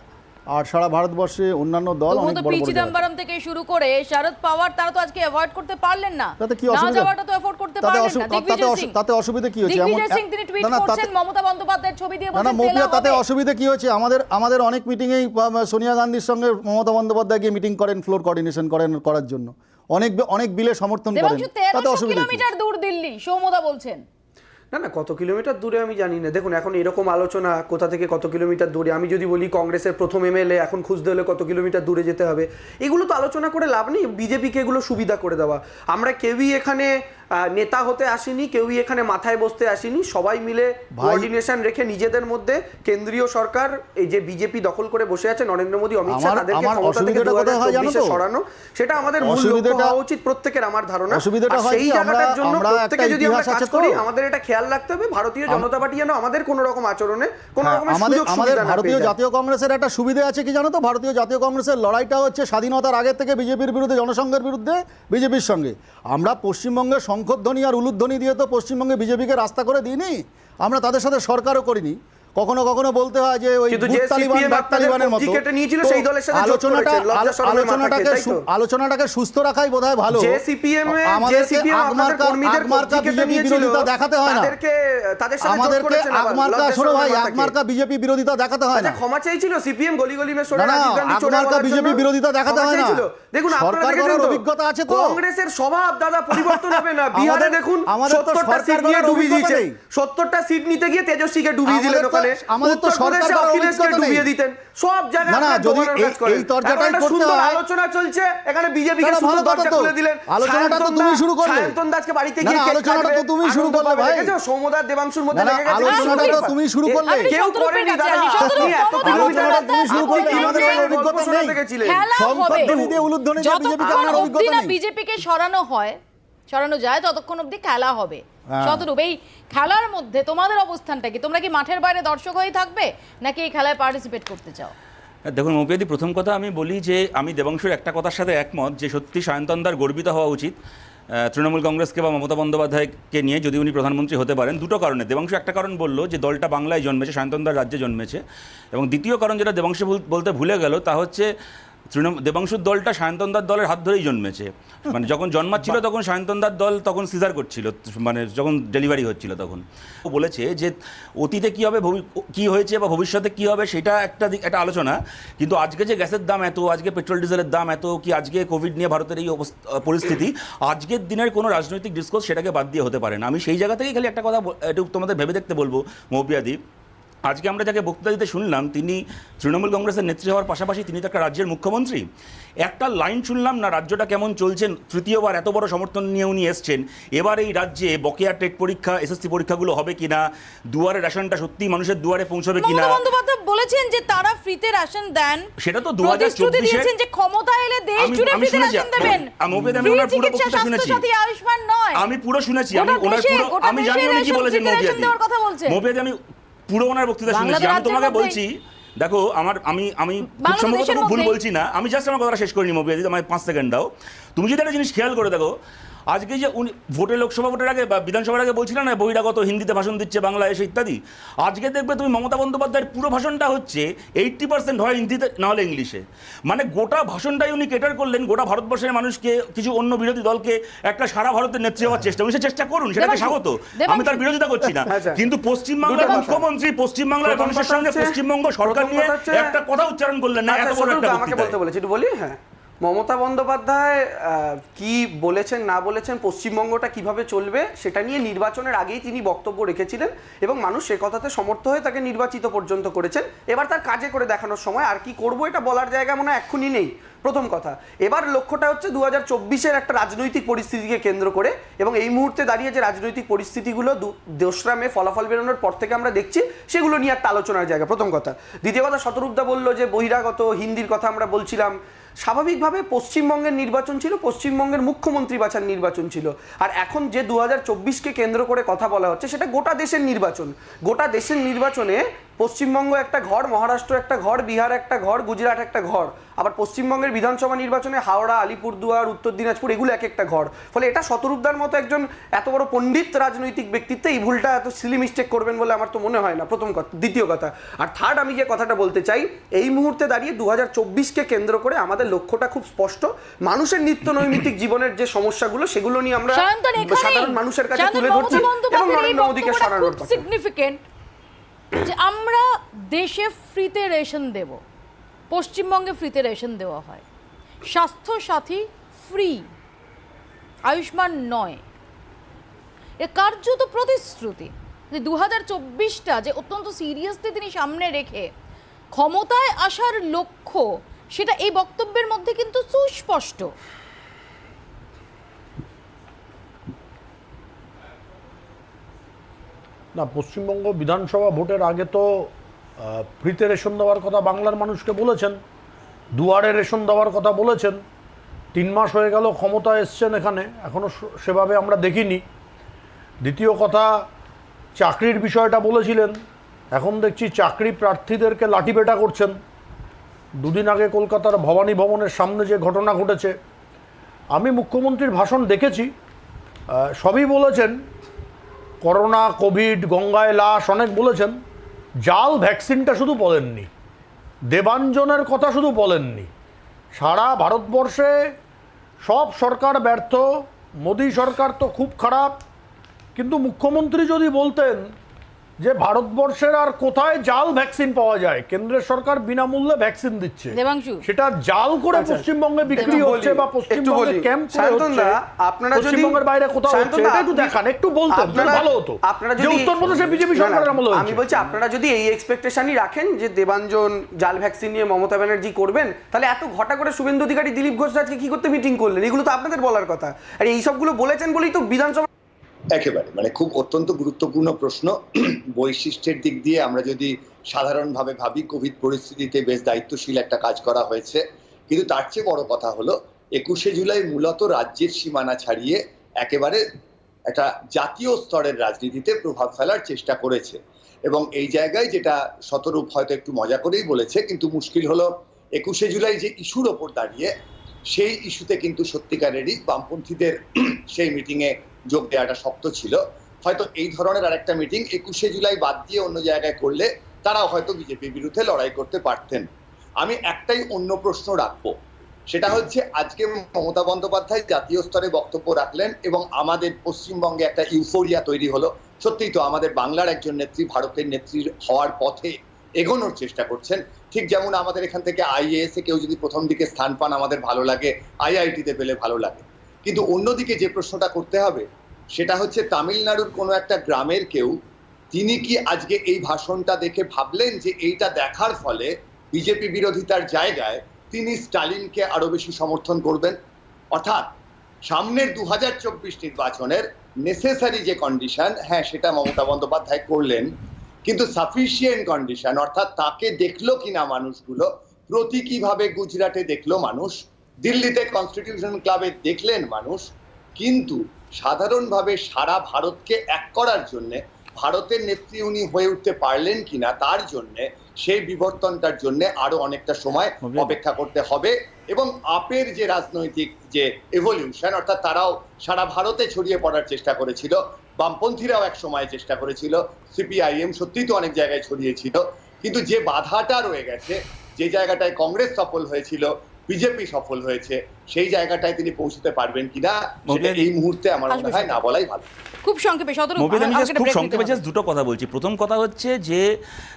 S7: আর সারা ভারতবর্ষে অন্যান্য দল অনেক বড় বড়।
S1: চিদম্বরম থেকে শুরু করে শরদ পাওয়ার, তারা তো আজকে অ্যাভয়েড করতে পারলেন না।
S7: তাতে কি
S1: না
S7: অসুবিধা?
S1: যাওয়াটা তো অ্যাফোর্ড করতে পারলেন না।
S7: তাতে অসুবিধা কি হচ্ছে?
S1: দিগ্বিজয় সিং তিনি টুইট করছেন মমতা বন্দ্যোপাধ্যায়ের ছবি দিয়ে,
S7: না না মৌপিয়া, তাতে অসুবিধা কি হচ্ছে? আমাদের অনেক মিটিংয়েই সোনিয়া গান্ধীর সঙ্গে মমতা বন্দ্যোপাধ্যায় গিয়ে মিটিং করেন, ফ্লোর কোঅর্ডিনেশন করার জন্য, অনেক বিলে সমর্থন করেন। তাতে অসুবিধা কি?
S1: কিলোমিটার দূর দিল্লি, সৌমদা বলছেন।
S5: না না, কত কিলোমিটার দূরে আমি জানি না। দেখুন, এখন এরকম আলোচনা কোথা থেকে কত কিলোমিটার দূরে, আমি যদি বলি কংগ্রেসের প্রথম এমএলএ এখন খুঁজতে হলে কত কিলোমিটার দূরে যেতে হবে, এগুলো তো আলোচনা করে লাভ নেই। বিজেপিকে এগুলো সুবিধা করে দেওয়া। আমরা কেউই এখানে নেতা হতে আসিনি, কেউই এখানে মাথায় বসতে আসিনি। সবাই মিলে কোঅর্ডিনেশন রেখে নিজেদের মধ্যে কেন্দ্রীয় সরকার, এই যে বিজেপি দখল করে বসে আছে নরেন্দ্র মোদী, অমিত শাহ, তাদেরকে ক্ষমতা থেকে 2024-এ সরানো, সেটা আমাদের মূল লক্ষ্য হওয়া উচিত প্রত্যেকের, আমার ধারণা। সেই জায়গাটার জন্য প্রত্যেকে যদি আমরা কাজ করি, আমাদের এটা খেয়াল রাখতে হবে, ভারতীয় জনতা পার্টি যেন আমাদের কোনো রকম আচরণে কোনো রকমের সুযোগ সুবিধা না পেয়ে যায়।
S7: ভারতীয় জাতীয় কংগ্রেসের একটা সুবিধা আছে কি জানো তো? ভারতীয় জাতীয় কংগ্রেসের লড়াইটা হচ্ছে স্বাধীনতার আগে থেকে বিজেপির বিরুদ্ধে, জনসংঘের বিরুদ্ধে বিজেপির সঙ্গে। আমরা পশ্চিমবঙ্গের শঙ্খধ্বনি আর উলুধ্বনি দিয়ে তো পশ্চিমবঙ্গে বিজেপিকে রাস্তা করে দিইনি, আমরা তাদের সাথে সরকারও করিনি। কখনো কখনো বলতে হয় যে ওই তালিবানের মতো আলোচনাটাকে সুস্থ রাখাই বোধহয় ভালো। আমাদেরকে বিরোধিতা দেখাতে হয় না, আমাদেরকে আগমার্কা বিজেপি বিরোধিতা দেখাতে হয় না।
S5: ক্ষমা চাইছিল সিপিএম, গলি গলি মে
S7: আগমার্কা বিজেপি বিরোধিতা দেখাতে হয় না।
S5: দেখুন,
S7: সরকার করার অভিজ্ঞতা আছে তো।
S5: কংগ্রেসের স্বভাব দাদা পরিবর্তন হবে না। বিহারে দেখুন 70টা সিট নিয়ে ডুবিয়ে দিয়েছে, 70টা সিট নিতে গিয়ে তেজস্বীকে ডুবিয়ে দিলেন ওখানে।
S7: আমাদের তো সরকার
S5: অখিলেশকে ডুবিয়ে দিতেন। সব জায়গায়
S7: না, যদি এই তর্জাটাই করতে হয়,
S5: আলোচনা চলছে এখানে, বিজেপিকে সুন্দর দরজা খুলে দিলেন।
S7: আলোচনাটা তো তুমি শুরু করলে,
S5: সায়ন্তন দাসকে বাড়িতে গিয়ে
S7: আলোচনাটা তো তুমি শুরু করলে ভাই।
S5: দেখেছো সৌমদার দেবাংশুর মধ্যে লেগে গেছে,
S7: আলোচনাটা তো তুমি শুরু করলে।
S5: কেউ করেনি দাদা, আপনি এত কিলোমিটার
S7: তুমি শুরু করলে, আমাদের কোনো অভিজ্ঞতা নেই। সংকটধ্বনি দিয়ে উলুধ্বনি দিয়ে বিজেপিকে আমার অভিজ্ঞতা নেই।
S1: বিজেপিকে সরানো যায় ততক্ষণ অবধি খেলা হবে। শতরূপ, এই খেলার মধ্যে তোমাদের অবস্থানটা কি? তোমরা কি মাঠের বাইরে দর্শক হয়ে থাকবে, নাকি এই খেলায় পার্টিসিপেট করতে চাও?
S8: দেখুন মৌপিয়াদি, প্রথম কথা আমি বলি যে আমি দেবাংশুর একটা কথার সাথে একমত, যে সত্যি সায়ন্তনদার গর্বিত হওয়া উচিত তৃণমূল কংগ্রেসকে বা মমতা বন্দ্যোপাধ্যায়কে নিয়ে, যদি উনি প্রধানমন্ত্রী হতে পারেন। দুটো কারণে। দেবাংশু একটা কারণ বললো যে দলটা বাংলায় জন্মেছে, সায়ন্তনদার রাজ্যে জন্মেছে, এবং দ্বিতীয় কারণ যেটা দেবাংশু বলতে ভুলে গেল, তা হচ্ছে দেবাংশুর দলটা সায়ন্তনদার দলের হাত ধরেই জন্মেছে। মানে যখন জন্মাচ্ছিল তখন সায়ন্তনদার দল তখন সিজার করছিল, মানে যখন ডেলিভারি হচ্ছিল তখন। ও বলেছে যে অতীতে কী হবে, কী হয়েছে বা ভবিষ্যতে কী হবে সেটা একটা আলোচনা, কিন্তু আজকে যে গ্যাসের দাম এত, আজকে পেট্রোল ডিজেলের দাম এত, কি আজকে কোভিড নিয়ে ভারতের এই পরিস্থিতি, আজকের দিনের কোনো রাজনৈতিক ডিসকোর্স সেটাকে বাদ দিয়ে হতে পারে না। আমি সেই জায়গা থেকেই খালি একটা কথা একটু তোমাদের ভেবে দেখতে বলবো মৌপিয়াদি, আজকে আমরা যাকে বক্তৃতা দিতে শুনলাম তিনি তৃণমূল কংগ্রেসের নেত্রী হওয়ার পাশাপাশি তিনি তো একটা রাজ্যের মুখ্যমন্ত্রী। একটা লাইন শুনলাম না রাজ্যটা কেমন চলছেন, তৃতীয়বার এত বড় সমর্থন নিয়ে উনি এসছেন। এবার এই রাজ্যে বকেয়া টেট পরীক্ষা, এসএসসি পরীক্ষাগুলো হবে কিনা, দুয়ারে রেশনটা সত্যি মানুষের দুয়ারে পৌঁছবে কিনা।
S1: মমতা বন্দ্যোপাধ্যায় বলেছেন যে তারা ফ্রিতে রেশন দেন,
S8: সেটা তো
S1: প্রতিশ্রুতি দিয়েছেন যে ক্ষমতা এলে দেশ জুড়ে ফ্রিতে রেশন দেবেন।
S8: আমি ওনার পুরো বক্তৃতা শুনেছি,
S1: আয়ুষ্মান নয়,
S8: আমি পুরো শুনেছি, আমি ওনার পুরো, আমি জানি উনি কি বলেছেন মোবিয়াদি, আমি পুরো ওনার বক্তৃতা শুনেছি। আমি তোমাকে বলছি দেখো আমি খুব সম্ভবত খুব ভুল বলছি না, আমি জাস্ট আমার কথাটা শেষ করিনি মোবিয়াদি, আমায় 5 সেকেন্ড দাও। তুমি যদি একটা জিনিস খেয়াল করে দেখো, আজকে যে উনি ভোটে, লোকসভা ভোটের আগে বা বিধানসভার আগে বলছিলেন না বহিরাগত হিন্দিতে ভাষণ দিচ্ছে, বাংলা এসে ইত্যাদি, আজকে দেখবে তুমি মমতা বন্দ্যোপাধ্যায়ের পুরো ভাষণটা হচ্ছে 80% হয় হিন্দিতে না হলে ইংলিশে। মানে গোটা ভাষণটাই উনি কেটার করলেন গোটা ভারতবর্ষের মানুষকে, কিছু অন্য বিরোধী দলকে একটা সারা ভারতের নেত্রী হওয়ার চেষ্টা, উনি সে চেষ্টা করুন, সেটাকে স্বাগত, আমি তার বিরোধিতা করছি না। কিন্তু পশ্চিমবাংলার মুখ্যমন্ত্রী পশ্চিমবাংলার মানুষের সঙ্গে পশ্চিমবঙ্গ সরকার নিয়ে একটা কথা উচ্চারণ করলেন না, এত বড় একটা
S5: আমাকে বলতে বলেছি, একটু বলি। হ্যাঁ, মমতা বন্দ্যোপাধ্যায় কি বলেছেন না বলেছেন, পশ্চিমবঙ্গটা কিভাবে চলবে সেটা নিয়ে নির্বাচনের আগেই তিনি বক্তব্য রেখেছিলেন এবং মানুষ সে কথাতে সমর্থ হয়ে তাকে নির্বাচিত পর্যন্ত করেছেন। এবার তার কাজে করে দেখানোর সময়, আর কি করব এটা বলার জায়গা মনে হয় এক্ষুনি নেই, প্রথম কথা। এবার লক্ষ্যটা হচ্ছে 2024-এর একটা রাজনৈতিক পরিস্থিতিকে কেন্দ্র করে, এবং এই মুহূর্তে দাঁড়িয়ে যে রাজনৈতিক পরিস্থিতিগুলো 2রা মে ফলাফল বেরোনোর পর থেকে আমরা দেখছি, সেগুলো নিয়ে একটা আলোচনার জায়গা, প্রথম কথা। দ্বিতীয় কথা, শতরূপদা বললো যে বহিরাগত হিন্দির কথা আমরা বলছিলাম, স্বাভাবিকভাবে পশ্চিমবঙ্গের নির্বাচন ছিল, পশ্চিমবঙ্গের মুখ্যমন্ত্রী বাছার নির্বাচন ছিল, আর এখন যে 2024-কে কেন্দ্র করে কথা বলা হচ্ছে সেটা গোটা দেশের নির্বাচন। গোটা দেশের নির্বাচনে পশ্চিমবঙ্গ একটা ঘর, মহারাষ্ট্র একটা ঘর, বিহার একটা ঘর, গুজরাট একটা ঘর, আবার পশ্চিমবঙ্গের বিধানসভা নির্বাচনে হাওড়া, আলিপুরদুয়ার, উত্তর দিনাজপুর এগুলো এক একটা ঘর। ফলে এটা শতরূপদার মতো একজন এত বড় পণ্ডিত রাজনৈতিক ব্যক্তিত্ব এই ভুলটা এত সিলি মিস্টেক করবেন বলে আমার তো মনে হয় না, প্রথম কথা। দ্বিতীয় কথা, আর থার্ড, আমি যে কথাটা বলতে চাই, এই মুহূর্তে দাঁড়িয়ে 2024-কে কেন্দ্র করে আমাদের লক্ষ্যটা খুব স্পষ্ট। মানুষের নিত্য নৈমিত্তিক জীবনের যে সমস্যাগুলো সেগুলো নিয়ে আমরা সাধারণ মানুষের কাছে তুলে ধরছি এবং নরেন্দ্র মোদীকে সরানোর কথা।
S1: সিগনিফিকেন্ট যে আমরা দেশে ফ্রিতে রেশন দেব, পশ্চিমবঙ্গে ফ্রিতে রেশন দেওয়া হয়, স্বাস্থ্য সাথী ফ্রি, আয়ুষ্মান নয়, এ কার্যত প্রতিশ্রুতি। 2024টা যে অত্যন্ত সিরিয়াসলি তিনি সামনে রেখে ক্ষমতায় আসার লক্ষ্য, সেটা এই বক্তব্যের মধ্যে কিন্তু সুস্পষ্ট।
S4: না, পশ্চিমবঙ্গ বিধানসভা ভোটের আগে তো ফ্রিতে রেশন দেওয়ার কথা বাংলার মানুষকে বলেছেন, দুয়ারে রেশন দেওয়ার কথা বলেছেন। 3 মাস হয়ে গেল ক্ষমতায় এসছেন, এখানে এখনও সেভাবে আমরা দেখিনি। দ্বিতীয় কথা, চাকরির বিষয়টা বলেছিলেন, এখন দেখছি চাকরি প্রার্থীদেরকে লাঠিপেটা করছেন। 2 দিন আগে কলকাতার ভবানী ভবনের সামনে যে ঘটনা ঘটেছে, আমি মুখ্যমন্ত্রীর ভাষণ দেখেছি, সবই বলেছেন, করোনা, কোভিড, গঙ্গায় লাশ অনেক বলেছেন, জাল ভ্যাকসিনটা শুধু বলেননি, দেবাঞ্জনের কথা শুধু বলেননি। সারা ভারতবর্ষে সব সরকার ব্যর্থ, মোদী সরকার তো খুব খারাপ, কিন্তু মুখ্যমন্ত্রী যদি বলতেন যে ভারতবর্ষের আর কোথায় জাল ভ্যাকসিন পাওয়া যায়, কেন্দ্রের সরকার বিনামূল্যে ভ্যাকসিন দিচ্ছে, সেটা জাল করে পশ্চিমবঙ্গে বিক্রি হচ্ছে বা পশ্চিমবঙ্গে ক্যাম্প করে হচ্ছে,
S5: আপনারা যদি
S4: পশ্চিমবঙ্গের বাইরে কোথাও হচ্ছে, এটা একটু দেখান, একটু বলতেন ভালো হতো।
S5: আপনারা যদি
S4: উত্তরপ্রদেশে বিজেপি সরকারের আমলে হচ্ছে,
S5: আমি বলছি আপনারা যদি এই এক্সপেকটেশনই রাখেন যে দেবাঞ্জন জাল ভ্যাকসিন নিয়ে মমতা ব্যানার্জি করবেন, তাহলে এত ঘটা করে শুভেন্দু অধিকারী, দিলীপ ঘোষ আজকে কি করতে মিটিং করলেন? এগুলো তো আপনাদের বলার কথা, আর এই সবগুলো বলেছেন বলেই তো বিধানসভা।
S9: একেবারে মানে খুব অত্যন্ত গুরুত্বপূর্ণ প্রশ্ন। বৈশিষ্ট্যের দিক দিয়ে আমরা যদি সাধারণভাবে ভাবি, কোভিড পরিস্থিতিতে বেশ দায়িত্বশীল একটা কাজ করা হয়েছে, কিন্তু তার চেয়ে বড় কথা হলো 21শে জুলাই মূলত রাজ্যের সীমানা ছাড়িয়ে একেবারে একটা জাতীয় স্তরের রাজনীতিতে প্রভাব ফেলার চেষ্টা করেছে। এবং এই জায়গায় যেটা শতরূপ হয়তো একটু মজা করেই বলেছে, কিন্তু মুশকিল হলো 21শে জুলাই যে ইস্যুর ওপর দাঁড়িয়ে, সেই ইস্যুতে কিন্তু সত্যিকারেরই বামপন্থীদের সেই মিটিংয়ে যোগ দেওয়াটা শক্ত ছিল। হয়তো এই ধরনের আরেকটা মিটিং 21শে জুলাই বাদ দিয়ে অন্য জায়গায় করলে তারাও হয়তো বিজেপির বিরুদ্ধে লড়াই করতে পারতেন। আমি একটাই অন্য প্রশ্ন রাখবো, সেটা হচ্ছে আজকে মমতা বন্দ্যোপাধ্যায় জাতীয় স্তরে বক্তব্য রাখলেন এবং আমাদের পশ্চিমবঙ্গে একটা ইউফোরিয়া তৈরি হলো। সত্যিই তো আমাদের বাংলার একজন নেত্রী ভারতের নেত্রী হওয়ার পথে এগোনোর চেষ্টা করছেন। ঠিক যেমন আমাদের এখান থেকে আইএএস এ কেউ যদি প্রথম দিকে স্থান পান আমাদের ভালো লাগে, আইআইটিতে পেলে ভালো লাগে, কিন্তু অন্যদিকে যে প্রশ্নটা করতে হবে সেটা হচ্ছে তামিলনাড়ুর কোনো একটা গ্রামের কেউ তিনি কি আজকে এই ভাষণটা দেখে ভাবলেন যে এইটা দেখার ফলে বিজেপি বিরোধিতার জায়গায় তিনি স্টালিনকে আরো বেশি সমর্থন করবেন? অর্থাৎ সামনের 2024 নির্বাচনের নেসেসারি যে কন্ডিশন, হ্যাঁ সেটা মমতা বন্দ্যোপাধ্যায় করলেন, কিন্তু সাফিসিয়েন্ট কন্ডিশন অর্থাৎ তাকে দেখলো কিনা মানুষগুলো, প্রতীকীভাবে গুজরাটে দেখলো মানুষ, দিল্লিতে কনস্টিটিউশন ক্লাবে দেখলেন মানুষ, কিন্তু সাধারণভাবে সারা ভারতকে এক করার জন্য ভারতের নেত্রী উনি হয়ে উঠতে পারলেন কিনা, তার জন্য সেই বিবর্তনটার জন্য আরো অনেকটা সময় অপেক্ষা করতে হবে। এবং আপের যে রাজনৈতিক যে এভলিউশন, অর্থাৎ তারাও সারা ভারতে ছড়িয়ে পড়ার চেষ্টা করেছিল, বামপন্থীরাও এক সময় চেষ্টা করেছিল, সিপিআইএম সত্যিই তো অনেক জায়গায় ছড়িয়েছিল, কিন্তু যে বাধাটা রয়ে গেছে, যে জায়গাটায় কংগ্রেস সফল হয়েছিল, বিজেপি সফল হয়েছে, সেই জায়গাটায় তিনি পৌঁছতে পারবেন কিনা সেটা এই মুহূর্তে আমার মনে হয় না বলাই ভালো।
S1: খুব সংক্ষেপে
S8: খুব সংক্ষেপে জাস্ট দুটো কথা বলছি। প্রথম কথা হচ্ছে যে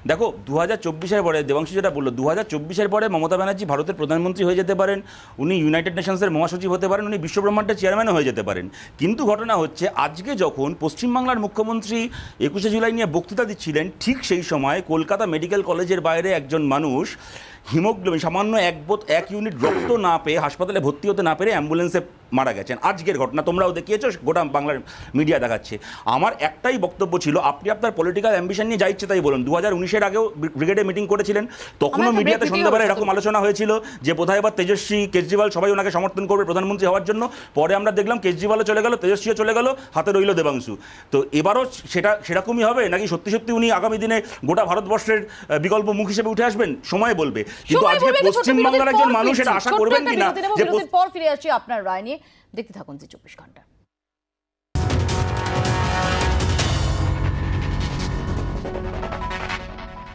S8: দেখো 2024-এর পরে দেবাংশু যেটা বললো, 2024-এর পরে মমতা ব্যানার্জি ভারতের প্রধানমন্ত্রী হয়ে যেতে পারেন, উনি ইউনাইটেড নেশনসের মহাসচিব হতে পারেন, উনি বিশ্বব্রহ্মাণ্ডের চেয়ারম্যানও হয়ে যেতে পারেন। কিন্তু ঘটনা হচ্ছে আজকে যখন পশ্চিমবাংলার মুখ্যমন্ত্রী 21শে জুলাই নিয়ে বক্তৃতা দিচ্ছিলেন, ঠিক সেই সময় কলকাতা মেডিকেল কলেজের বাইরে একজন মানুষ হিমোগ্লোবিন সামান্য এক ইউনিট রক্ত না পেয়ে হাসপাতালে ভর্তি হতে না পেরে অ্যাম্বুলেন্সে মারা গেছেন। আজকের ঘটনা তোমরাও দেখিয়েছো, গোটা বাংলার মিডিয়া দেখাচ্ছে। আমার একটাই বক্তব্য ছিল, আপনি আপনার পলিটিক্যাল অ্যাম্বিশন নিয়ে যা ইচ্ছে তাই বলুন। 2019-এর আগেও ব্রিগেডে মিটিং করেছিলেন, তখনও মিডিয়াতে সন্ধ্যাবেলা এরকম আলোচনা হয়েছিল যে বোধহয় এবার তেজস্বী কেজরিওয়াল সবাই ওনাকে সমর্থন করবে প্রধানমন্ত্রী হওয়ার জন্য। পরে আমরা দেখলাম কেজরিওয়ালও চলে গেল, তেজস্বীও চলে গেল, হাতে রইল দেবাংশু। তো এবারও সেরকমই হবে নাকি সত্যি সত্যি উনি আগামী দিনে গোটা ভারতবর্ষের বিকল্প মুখ হিসেবে উঠে আসবেন? সময় বলবে। কিন্তু আজকে পশ্চিমবাংলার একজন মানুষ এটা আশা করবেন কিনা যে
S1: পর ফিরে আসছি আপনার রায় নিয়ে, দেখতে থাকুন জি 24 ঘন্টা।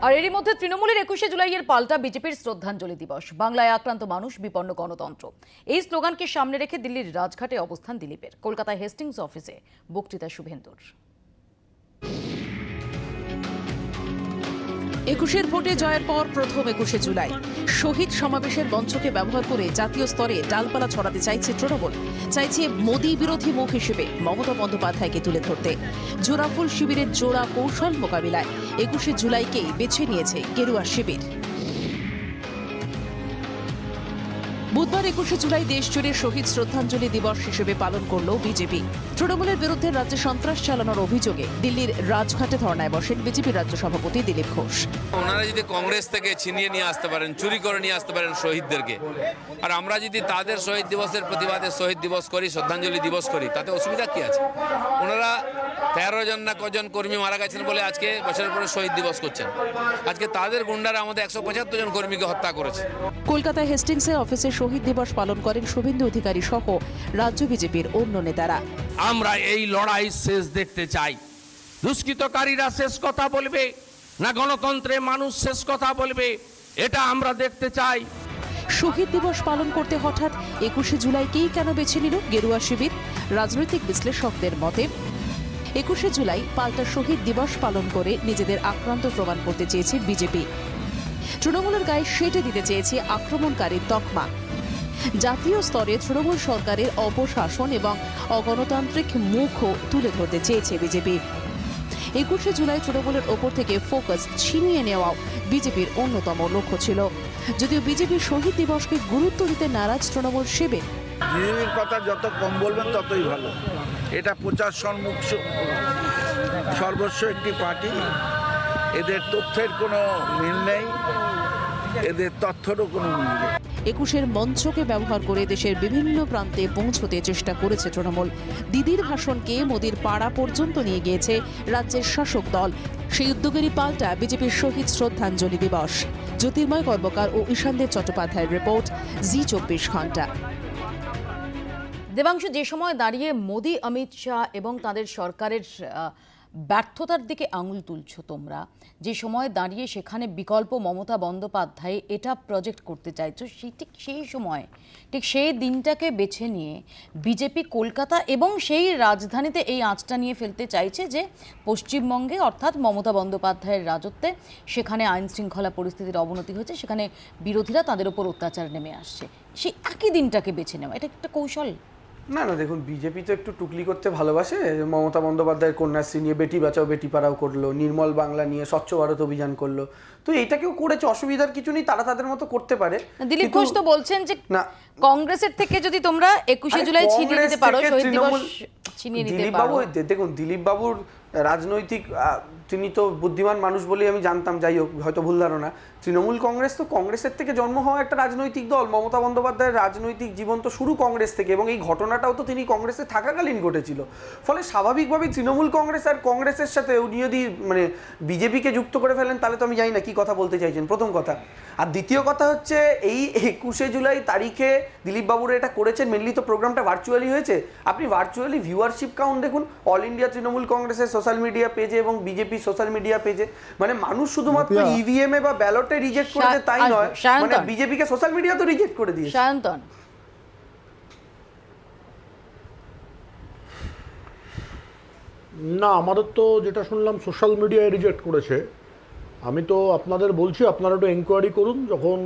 S1: আর এরই মধ্যে তৃণমূলের 21শে জুলাইয়ের পাল্টা বিজেপির শ্রদ্ধাঞ্জলি দিবস, বাংলায় আক্রান্ত মানুষ, বিপন্ন গণতন্ত্র, এই স্লোগানকে সামনে রেখে দিল্লির রাজঘাটে অবস্থান দিলীপের। কলকাতায় হেস্টিংস অফিসে বক্তৃতা শুভেন্দুর।
S10: 21-এর ভোটে জয়ের পর প্রথম 21শে জুলাই শহীদ সমাবেশের মঞ্চকে ব্যবহার করে জাতীয় স্তরে ডালপালা ছড়াতে চাইছে তৃণমূল, চাইছে মোদী বিরোধী মুখ হিসেবে মমতা বন্দ্যোপাধ্যায়কে তুলে ধরতে। জোড়াফুল শিবিরের জোড়া কৌশল মোকাবিলায় 21শে জুলাইকেই বেছে নিয়েছে গেরুয়া শিবির। বুধবার 21শে জুলাই দেশজুড়ে শহীদ শ্রদ্ধাঞ্জলি দিবস হিসেবে পালন করল বিজেপি। তৃণমূলের বিরুদ্ধে রাজ্যে সন্ত্রাস চালানোর অভিযোগে দিল্লির রাজঘাটে ধর্নায় বসেন বিজেপির রাজ্য সভাপতি দিলীপ ঘোষ।
S11: ওনারা যদি কংগ্রেস থেকে ছিনিয়ে নিয়ে আসতে পারেন, চুরি করে নিয়ে আসতে পারেন শহীদদেরকে, আর আমরা যদি তাদের শহীদ দিবসের প্রতিবাদে শহীদ দিবস করি, শ্রদ্ধাঞ্জলি দিবস করি, তাতে অসুবিধা কি আছে? ওনারা 13 জন না কজন কর্মী মারা গেছেন বলে আজকে বছরের পরে শহীদ দিবস করছেন। আজকে তাদের গুন্ডারা আমাদের 175 জন কর্মীকে হত্যা করেছে।
S10: কলকাতায় হেস্টিংসের অফিসে শহীদ দিবস পালন করেন শুভেন্দু অধিকারী সহ রাজ্য বিজেপির অন্য নেতারা।
S11: আমরা এই লড়াই শেষ দেখতে চাই। দুষ্কৃতকারীরা শেষ কথা বলবে না গণতন্ত্রে মানুষ শেষ কথা বলবে, এটা আমরা দেখতে চাই।
S10: শহীদ দিবস পালন করতে হঠাৎ 21শে জুলাইকেই কেন বেছে নিল গেরুয়া শিবির? রাজনৈতিক বিশ্লেষকদের মতে 21শে জুলাই পাল্টা শহীদ দিবস পালন করে নিজেদের আক্রান্ত প্রমাণ করতে চেয়েছে বিজেপি। তৃণমূলের গায়ে সেটে দিতে চেয়েছে আক্রমণকারীর তকমা। জাতীয় স্তরে তৃণমূল সরকারের অপশাসন এবং অগণতান্ত্রিক মুখও তুলে ধরতে চেয়েছে বিজেপি। 21শে জুলাই তৃণমূলের ওপর থেকে ফোকাস ছিনিয়ে নেওয়াও বিজেপির অন্যতম লক্ষ্য ছিল। যদিও বিজেপি শহীদ দিবসকে গুরুত্ব দিতে নারাজ তৃণমূল শিবির।
S12: বিজেপির কথা যত কম বলবেন ততই ভালো। এটা প্রচার সম্মুখ সর্বস্ব একটি পার্টি, এদের তথ্যের কোনো মিল নেই, এদের তথ্যেরও কোনো মিল নেই।
S10: 21-এর মঞ্চকে ব্যবহার করে দেশের বিভিন্ন প্রান্তে পৌঁছতে চেষ্টা করেছে তৃণমূল। দিদির ভাষণকে মোদির পাড়া পর্যন্ত নিয়ে গিয়েছে রাজ্যের শাসক দল। সেই উদ্যোগেরই পাল্টা বিজেপির শহীদ শ্রদ্ধাঞ্জলি দিবস। জ্যোতির্ময় কর্মকার ও ঈশানদেব চট্টোপাধ্যায়ের রিপোর্ট, জি 24 ঘন্টা।
S1: দেবাংশু, যে সময় দাঁড়িয়ে মোদি, অমিত শাহ এবং তাদের সরকারের ব্যর্থতার দিকে আঙুল তুলছো তোমরা, যে সময় দাঁড়িয়ে সেখানে বিকল্প মমতা বন্দ্যোপাধ্যায় এটা প্রজেক্ট করতে চাইছো, ঠিক সেই সময়, ঠিক সেই দিনটাকে বেছে নিয়ে বিজেপি কলকাতা এবং সেই রাজধানীতে এই আঁচটা নিয়ে ফেলতে চাইছে যে পশ্চিমবঙ্গে অর্থাৎ মমতা বন্দ্যোপাধ্যায়ের রাজত্বে সেখানে আইন শৃঙ্খলা পরিস্থিতির অবনতি হয়েছে, সেখানে বিরোধীরা তাদের উপর অত্যাচার নেমে আসছে। সেই একই দিনটাকে বেছে নেওয়া, এটা একটা কৌশল।
S5: না না, দেখুন বিজেপি তো একটু টুকলি করতে ভালোবাসে। মমতা বন্দ্যোপাধ্যায়ের কন্যাশ্রী নিয়ে বেটি বাঁচাও বেটি পড়াও করলো, নির্মল বাংলা নিয়ে স্বচ্ছ ভারত অভিযান করলো, তো এইটাকেও করেছে, অসুবিধার কিছু নেই, তারা তাদের মতো করতে পারে।
S1: দিলীপ ঘোষ তো বলছেন যে
S5: না,
S1: কংগ্রেসের থেকে যদি তোমরা 21শে জুলাই ছিনিয়ে নিতে পারো, শহীদ দিবস ছিনিয়ে নিতে
S5: দিলীপ
S1: পারো।
S5: বাবু, দেখুন দিলীপ বাবুর রাজনৈতিক, তিনি তো বুদ্ধিমান মানুষ বলেই আমি জানতাম, যাই হোক হয়তো ভুল ধারণা। তৃণমূল কংগ্রেস তো কংগ্রেসের থেকে জন্ম হওয়া একটা রাজনৈতিক দল। মমতা বন্দ্যোপাধ্যায়ের রাজনৈতিক জীবন তো শুরু কংগ্রেস থেকে, এবং এই ঘটনাটাও তো তিনি কংগ্রেসে থাকাকালীন ঘটেছিল। ফলে স্বাভাবিকভাবেই তৃণমূল কংগ্রেস আর কংগ্রেসের সাথে উনি যদি মানে বিজেপিকে যুক্ত করে ফেলেন, তাহলে তো আমি জানি না কি কথা বলতে চাইছেন, প্রথম কথা। আর দ্বিতীয় কথা হচ্ছে, এই 21শে জুলাই তারিখে দিলীপ বাবুরা এটা করেছেন, মেনলি তো প্রোগ্রামটা ভার্চুয়ালি হয়েছে। আপনি ভার্চুয়ালি ভিউয়ারশিপ কাউন্ট দেখুন, অল ইন্ডিয়া তৃণমূল কংগ্রেসের সোশ্যাল মিডিয়া পেজে এবং বিজেপি সোশ্যাল মিডিয়া পেজে, মানে মানুষ শুধুমাত্র ইভিএম এ বা ব্যালটে রিজেক্ট করেছে তাই নয়, মানে বিজেপিকে সোশ্যাল মিডিয়া তো রিজেক্ট করে দিয়েছে।
S1: সায়ন্তন,
S4: না, আমাদের তো যেটা শুনলাম সোশ্যাল মিডিয়ায় রিজেক্ট করেছে। আমি তো আপনাদের বলছি, আপনারা একটু এনকোয়ারি করুন। যখন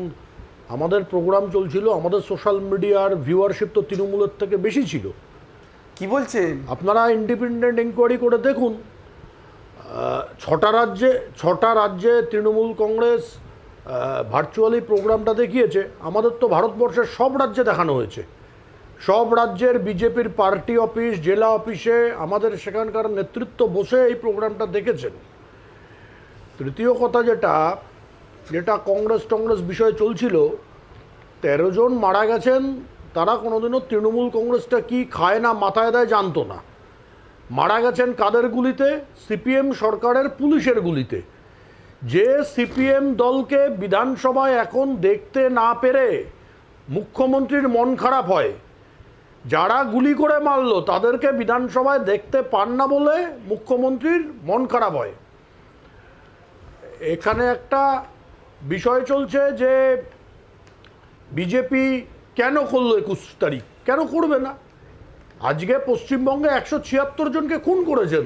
S4: আমাদের প্রোগ্রাম চলছিল, আমাদের সোশ্যাল মিডিয়ার ভিউয়ারশিপ তো তৃণমূলের থেকে বেশি ছিল।
S5: কি বলছেন?
S4: আপনারা ইন্ডিপেন্ডেন্ট এনকোয়ারি করে দেখুন। 6টা রাজ্যে তৃণমূল কংগ্রেস ভার্চুয়ালি প্রোগ্রামটা দেখিয়েছে। আমাদের তো ভারতবর্ষের সব রাজ্যে দেখানো হয়েছে। সব রাজ্যের বিজেপির পার্টি অফিস, জেলা অফিসে আমাদের সেখানকার নেতৃত্ব বসে এই প্রোগ্রামটা দেখেছেন। তৃতীয় কথা, যেটা কংগ্রেস বিষয়ে চলছিল, 13 জন মারা গেছেন, তারা কোনোদিনও তৃণমূল কংগ্রেসটা কি খায় না মাথায় দেয় জানতো না। মারা গেছেন কাদের গুলিতে? সিপিএম সরকারের পুলিশের গুলিতে। যে সিপিএম দলকে বিধানসভায় এখন দেখতে না পেরে মুখ্যমন্ত্রীর মন খারাপ হয়, যারা গুলি করে মারলো তাদেরকে বিধানসভায় দেখতে পান না বলে মুখ্যমন্ত্রীর মন খারাপ হয়। এখানে একটা বিষয় চলছে যে বিজেপি কেন করলো 21 তারিখ, কেন করবে না? আজকে পশ্চিমবঙ্গে 176 জনকে খুন করেছেন,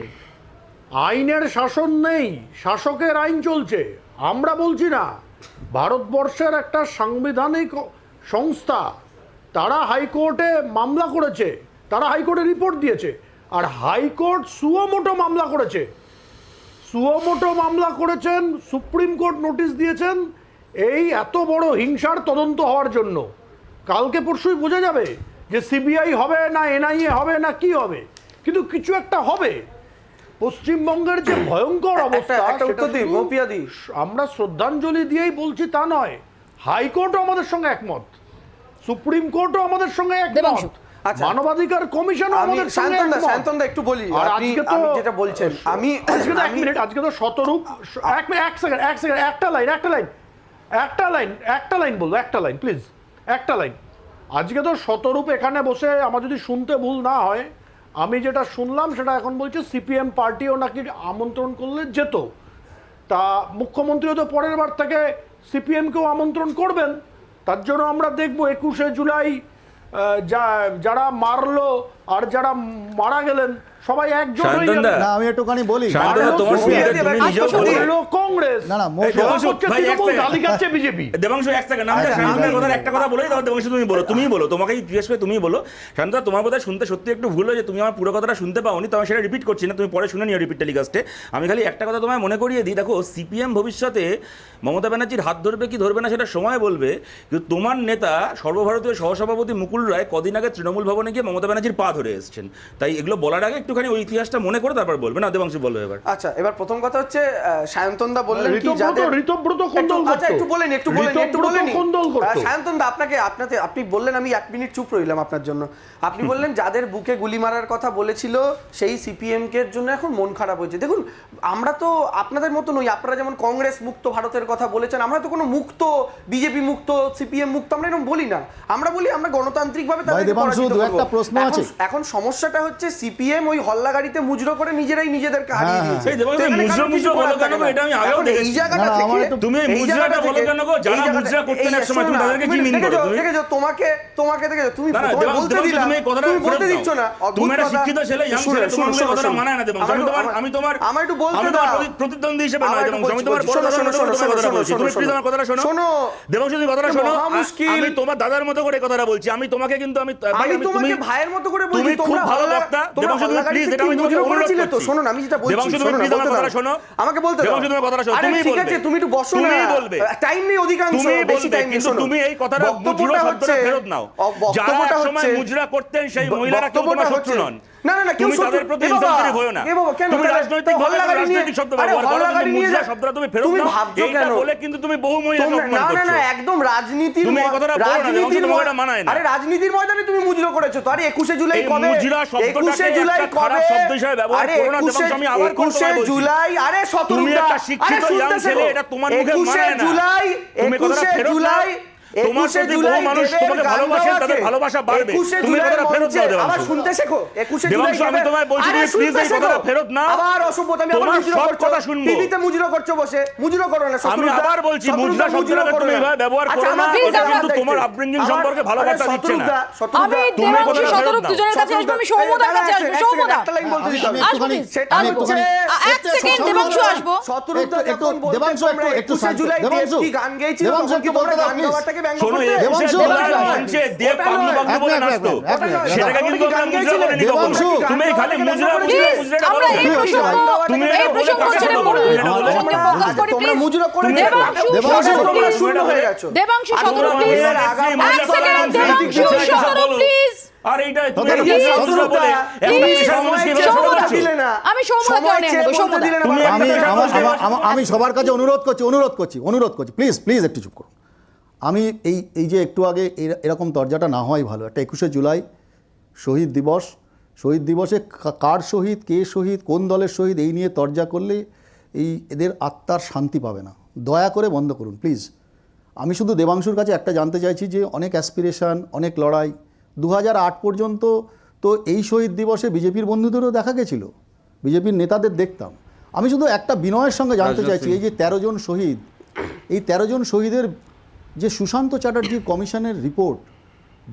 S4: আইনের শাসন নেই, শাসকের আইন চলছে। আমরা বলছি না, ভারতবর্ষের একটা সাংবিধানিক সংস্থা, তারা হাইকোর্টে মামলা করেছে, তারা হাইকোর্টে রিপোর্ট দিয়েছে, আর হাইকোর্ট সুমোটো মামলা করেছে। সুমোটো মামলা করেছেন, সুপ্রিম কোর্ট নোটিশ দিয়েছেন এই এত বড় হিংসার তদন্ত হওয়ার জন্য। কালকে পরশুই বোঝা যাবে যে সিবিআই হবে না এনআইএ হবে না কি হবে, কিন্তু কিছু একটা হবে। পশ্চিমবঙ্গের যে ভয়ঙ্কর অবস্থা, আমরা শ্রদ্ধাঞ্জলি দিয়েই বলছি তা নয়, হাইকোর্টও আমাদের সঙ্গে একমত, সুপ্রিম কোর্টও আমাদের সঙ্গে একমত, মানবাধিকার কমিশনও আমাদের সঙ্গে একমত।
S5: শান্তনদা একটু বলি, আপনি যেটা বলছেন, আমি
S4: আজকে তো শতরূপ, এক সেকেন্ড একটা লাইন বলবো, একটা লাইন প্লিজ, একটা লাইন। আজকে তো শতরূপ এখানে বসে, আমার যদি শুনতে ভুল না হয়, আমি যেটা শুনলাম সেটা এখন বলছে সিপিএম পার্টিও নাকি আমন্ত্রণ করলে যেত। তা মুখ্যমন্ত্রীও তো পরের বার থেকে সিপিএমকেও আমন্ত্রণ করবেন। তার জন্য আমরা দেখবো 21শে জুলাই যারা মারলো আর যারা মারা গেলেন সবাই একজন হয়ে যাবে।
S7: না, আমি একটুখানি বলি,
S4: কংগ্রেস
S7: না না
S4: গালি খাচ্ছে বিজেপি।
S8: দেবাংশু এক সেকেন্ড, আমরা শান্তনুর কথা একটা কথা বলেই দাও। দেবাংশু তুমি বলো, তোমাকেই জিজ্ঞেস করে তুমি বলো। শান্ত, তোমার কথা শুনতে সত্যি একটু ভুল হয়েছে, তুমি আমার পুরো কথাটা শুনতে পাওনি, তো আমি সেটা রিপিট করছি না, তুমি পরে শুনে নিও রিপিট টেলিকাস্টে। আমি খালি একটা কথা তোমায় মনে করিয়ে দিই, দেখো সিপিএম ভবিষ্যতে মমতা ব্যানার্জির হাত ধরবে কি ধরবে না সেটা সময় বলবে, কিন্তু তোমার নেতা সর্বভারতীয় সহসভাপতি মুকুল রায় কদিন আগে তৃণমূল ভবনে গিয়ে মমতা ব্যানার্জির পা ধরে এসেছেন। তাই এগুলো বলার আগে একটুখানি ওই ইতিহাসটা মনে করে তারপর বলবে। না দেবাংশু বলবে এবার।
S5: আচ্ছা, এবার প্রথম কথা হচ্ছে সায়ন্তনদা বললেন কি
S4: ঋতব্রত কোন দল করত?
S5: একটু বলেন সায়ন্তনদা, আপনি বললেন, আমি 1 মিনিট চুপ রইলাম আপনার জন্য। আপনি বললেন যাদের বুকে গুলি মারার কথা বলেছিল সেই সিপিএম কে জন্য এখন মন খারাপ হয়েছে। দেখুন, আমরা তো আপনাদের মতো নই। আপনারা যেমন কংগ্রেস মুক্ত ভারতের কথা বলেছেন, আমরা তো কোনো মুক্ত, বিজেপি মুক্ত, সিপিএম মুক্ত আমরা এরকম বলি না। আমরা বলি আমরা গণতান্ত্রিকভাবে তাদের পরাজিত করব। এখন সমস্যাটা হচ্ছে সিপিএম ওই হল্লা গাড়িতে মুজরো করে নিজেরাই নিজেদেরকে হারিয়ে দিয়েছে।
S8: সেই দেবাংশু মুজরো মুজরো বলো কেন গো? এটা আমি আগেও দেখেছি।
S5: এই জায়গাটা
S7: না, আমার
S5: থেকে
S7: একটু-
S8: তুমি এই মুজরাটা বলো কেন গো? যারা মুজরা করতেন এক সময়, তুমি তাদেরকে কি মিন করো? তুমি
S5: দেখেছো তোমাকে দেখেছো তুমি
S8: না, না,
S5: প্রথমে বলতে
S8: দেবাংশু,
S5: দিলা,
S8: তুমি এই কথাটা
S5: তুমি বলতে
S8: ফেরত
S5: দিচ্ছ
S8: দাও।
S5: না।
S8: তুমি একটা
S5: অদ্ভুত
S8: শিক্ষিত
S5: কথা।
S8: ছেলে, young ছেলে, তোমার এই কথাটা মানায় না দেবাংশু। আমি তোমার
S5: আমার একটু বলতে
S8: আমি
S5: দাও।
S8: তোমার প্রতিদ্বন্দ্বী হিসেবে নয়
S5: আমার একটু
S8: দেবাংশু, আমি তোমার
S5: বলছি,
S8: বড় দাদার মতো করে তোমার কথাটা বলছি।
S5: শোনো,
S8: তুমি
S5: শোনো,
S8: প্লিজ আমার কথাটা শোনো।
S5: শোনো।
S8: দেবাংশু, তুমি কথাটা শোনো।
S5: মহা মুশকিল।
S8: আমি তোমার দাদার মতো করে কথাটা বলছি। আমি তোমাকে কিন্তু আমি
S5: তোমাকে ভাইয়ের মতো করে বলছি।
S8: তুমি খুব
S5: তোমরা
S8: ভালো
S5: হল্লা-
S8: বক্তা।
S5: তোমরা
S8: দেবাংশু, তুমি
S5: হল্লা
S8: প্লিজ,
S5: গাড়িতে
S8: এটা আমি
S5: কি
S8: তোমাকে
S5: মুজরো
S8: অনুরোধ
S5: করেছিলে তো?
S8: করছি।
S5: শোনো না, আমি যেটা বলছি,
S8: দেবাংশু, তুমি
S5: শোনো না,
S8: প্লিজ আমার
S5: বলতে
S8: কথাটা
S5: দাও।
S8: শোনো।
S5: আমাকে বলতে দাও।
S8: দেবাংশু, তুমি কথাটা শোনো।
S5: আরে
S8: তুমি
S5: ঠিক
S8: বলবে।
S5: আছে, তুমি একটু বসো না।
S8: তুমি বলবে।
S5: টাইম নেই অধিকাংশ,
S8: তুমি
S5: বেশি
S8: বলবে,
S5: টাইম নেই।
S8: কিন্তু
S5: শোনো,
S8: তুমি এই কথাটা মুজরো
S5: বক্তব্যটা
S8: শব্দটা
S5: হচ্ছে
S8: ফেরত নাও। যারা
S5: বক্তব্যটা
S8: এক সময়
S5: হচ্ছে
S8: মুজরা করতেন সেই মহিলারা কেউ তোমার শত্রু নন।
S5: না না না, কেউ
S8: তুমি তাদের প্রতি ইনসেনসিটিভ হয়ো না। তুমি রাজনৈতিক ভাবে রাজনৈতিক শব্দ ব্যবহার করো, কিন্তু মুজরা শব্দটা তুমি ফেরত নাও। এইটা বলে কিন্তু তুমি বহু মহিলাকে অপমান
S5: না না না,
S8: করছো।
S5: একদম রাজনীতির
S8: তুমি এই কথাটা বলো না, দেবাংশু, তোমাকে এটা মানায় না।
S5: আরে রাজনীতির ময়দানে তুমি মুজরো করেছো তো। আরে 21শে জুলাই
S8: এই
S5: কবে?
S8: মুজরা শব্দটাকে একটা খারাপ শব্দ হিসেবে ব্যবহার করো না দেবাংশু, আমি আবার তোমায়
S5: 21শে
S8: বলছি।
S5: জুলাই, আরে
S8: তুমি একটা শিক্ষিত ইয়াং ছেলে, এটা তোমার মুখে মানায় না।
S5: জুলাই,
S8: তুমি কথাটা
S5: 21শে
S8: ফেরত
S5: জুলাই,
S8: নাও। তোমার প্রতি বহু মানুষ তোমাকে ভালোবাসেন, তাদের ভালোবাসা বাড়বে। তুমি কথাটা ফেরত দাও দেবাংশু।
S5: আবার শুনতে শেখো। 21শে জুলাই
S8: দেবাংশু, আমি তোমায় বলছি, তুমি প্লিজ এই কথাটা ফেরত নাও।
S5: আবার অসভ্যতা, আমি আবার
S8: তোমার
S5: মুজরো
S8: সব
S5: করছো।
S8: কথা শুনবো।
S5: টিভিতে মুজরো করছো বসে, মুজরো করো না।
S8: আমি আবার বলছি, মুজরা শব্দটাকে তুমি এইভাবে ব্যবহার করো না। এটা কিন্তু তোমার আপব্রিঙ্গিং সম্পর্কে ভালো বার্তা দিচ্ছে না।
S1: আমি দেবাংশু শতরূপ দুজনের কাছে আসবো, আমি সৌম্যদার কাছে আসবো। সৌম্যদা
S5: একটা লাইন বলতে দিতে হবে।
S1: আসবো please।
S5: সেটা
S1: আমি
S5: হচ্ছে
S1: এক সেকেন্ড দেবাংশু আসবো।
S5: শতরূপদা
S7: একটু
S5: যখন বলতেন
S7: দেবাংশু,
S5: তোমরা
S7: একটু
S5: 21শে
S7: শান্ত।
S5: জুলাই
S7: দেবাংশু,
S5: কি গান গেয়েছিল,
S7: দেবাংশু,
S5: তখন কি
S7: একটু বলতে
S5: তোমরা
S7: দাও,
S5: গান
S7: please।
S5: গাওয়াটাকে ব্যঙ্গ
S8: শোনো,
S5: করতে?
S8: একুশে
S7: দেবাংশু,
S8: জুলাই
S7: দেবাংশু,
S8: মঞ্চে দেব পাগলু বাগলু বলে নাচতো। সেটা কিন্তু আমরা মুজরা বলিনি কখনো।
S7: দেবাংশু,
S8: তুমি খালি মুজরা
S1: প্লিজ
S8: মুজরাটা
S1: আমরা
S8: বলো
S1: এই
S8: কেন?
S1: প্রসঙ্গ
S8: তুমি
S1: এই প্রসঙ্গ ছেড়ে মূল প্রসঙ্গে ফোকাস করি
S5: তোমরা
S1: প্লিজ।
S5: মুজরা করে
S1: দেবাংশু
S7: দেবাংশু,
S1: শতরূপ
S5: তোমরা
S1: প্লিজ।
S5: শূন্য হয়ে গেছো।
S1: দেবাংশু
S8: আর
S1: শতরূপ
S8: তোমরা
S1: প্লিজ।
S8: মহিলা নেত্রী,
S1: এক
S8: মহিলা
S1: সেকেন্ড
S8: প্রধানমন্ত্রী,
S1: দেবাংশু
S8: বিষয়ে কিছু
S1: শতরূপ
S8: বলো।
S1: প্লিজ।
S8: আর এইটাই তুমি
S7: Please,
S8: একটা পেশার মুজরা বলে একটা
S1: please,
S8: পেশার মানুষকে এভাবে
S1: সৌম্যদা,
S8: ছোট করছো।
S5: দিলে না।
S1: আমি সৌম্যদাকে
S5: সময়
S1: অনেক
S5: চেয়ে
S1: নেবো,
S5: বলতে
S1: সৌম্যদা।
S5: দিলে না।
S8: তুমি
S5: বাবা।
S7: আমি সবার কাছে অনুরোধ করছি প্লিজ একটু চুপ করুন। আমি এই যে একটু আগে এরকম দরজাটা না হয় ভালো। একটা 21শে জুলাই শহীদ দিবসে কার শহীদ, কে শহীদ, কোন দলের শহীদ, এই নিয়ে তরজা করলে এদের আত্মার শান্তি পাবে না। দয়া করে বন্ধ করুন প্লিজ। আমি শুধু দেবাংশুর কাছে একটা জানতে চাইছি যে অনেক অ্যাসপিরেশন, অনেক লড়াই 2008 পর্যন্ত তো এই শহীদ দিবসে বিজেপির বন্ধুদেরও দেখা গেছিল, বিজেপির নেতাদের দেখতাম। আমি শুধু একটা বিনয়ের সঙ্গে জানতে চাইছি, এই যে 13 জন শহীদ, এই 13 জন শহীদের যে সুশান্ত চ্যাটার্জি কমিশনের রিপোর্ট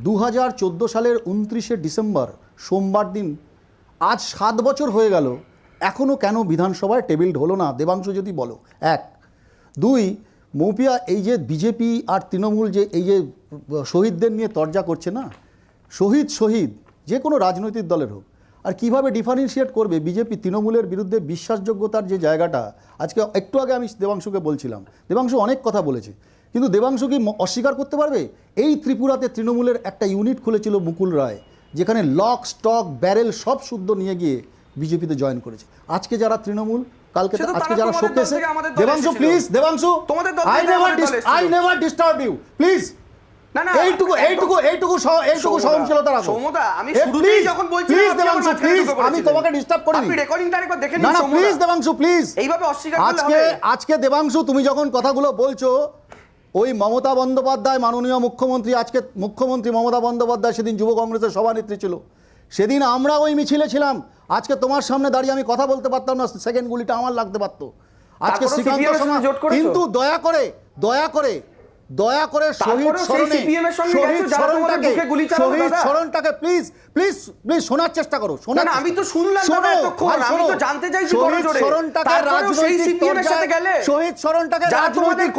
S7: 2014 সালের 29শে ডিসেম্বর সোমবার দিন, আজ 7 বছর হয়ে গেল, এখনও কেন বিধানসভায় টেবিলড হলো না? দেবাংশু যদি বলো। 1, 2, মৌপিয়া, এই যে বিজেপি আর তৃণমূল যে এই যে শহীদদের নিয়ে তরজা করছে না, শহীদ যে কোনো রাজনৈতিক দলের হোক, আর কিভাবে ডিফারেন্সিয়েট করবে বিজেপি তৃণমূলের বিরুদ্ধে বিশ্বাসযোগ্যতার যে জায়গাটা? আজকে একটু আগে আমি দেবাংশুকে বলছিলাম, দেবাংশু অনেক কথা বলেছে, কিন্তু দেবাংশু কি অস্বীকার করতে পারবে এই ত্রিপুরাতে তৃণমূলের একটা ইউনিট খুলেছিল মুকুল রায়, যেখানে লক স্টক ব্যারেল সব শুদ্ধ নিয়ে গিয়ে বিজেপিতে জয়েন করেছে। আজকে যারা তৃণমূল, আজকে যারা শোকেসে, Debangshu please, Debangshu, I never disturb you please. এইটুকু সহনশীলতা রাখো।
S5: সৌম্যদা, আমি শুরুতেই যখন বলছিলাম
S7: প্লিজ দেবাংশু, প্লিজ, আমি তোমাকে ডিস্টার্ব করিনি।
S5: আপনি রেকর্ডিংটা আরেকবার দেখে নিন।
S7: না প্লিজ দেবাংশু, প্লিজ।
S5: এইভাবে অস্বীকার করলে হবে?
S7: আজকে দেবাংশু, তুমি যখন কথাগুলো বলছো, ওই মমতা বন্দ্যোপাধ্যায়, মাননীয় মুখ্যমন্ত্রী, আজকে মুখ্যমন্ত্রী মমতা বন্দ্যোপাধ্যায় সেদিন যুব কংগ্রেসের সভানেত্রী ছিল, সেদিন আমরা ওই মিছিলে ছিলাম। আজকে তোমার সামনে দাঁড়িয়ে আমি কথা বলতে পারতাম না, সেকেন্ড গুলিটা আমার লাগতে পারতো। আজকে শ্রীকান্ত শর্মা, কিন্তু দয়া করে শহীদ স্মরণটাকে প্লিজ শোনার চেষ্টা করো।
S5: আমি তো শুনলাম না এতক্ষণ, আমি তো জানতে চাইছি
S7: শহীদ স্মরণটাকে রাজনৈতিক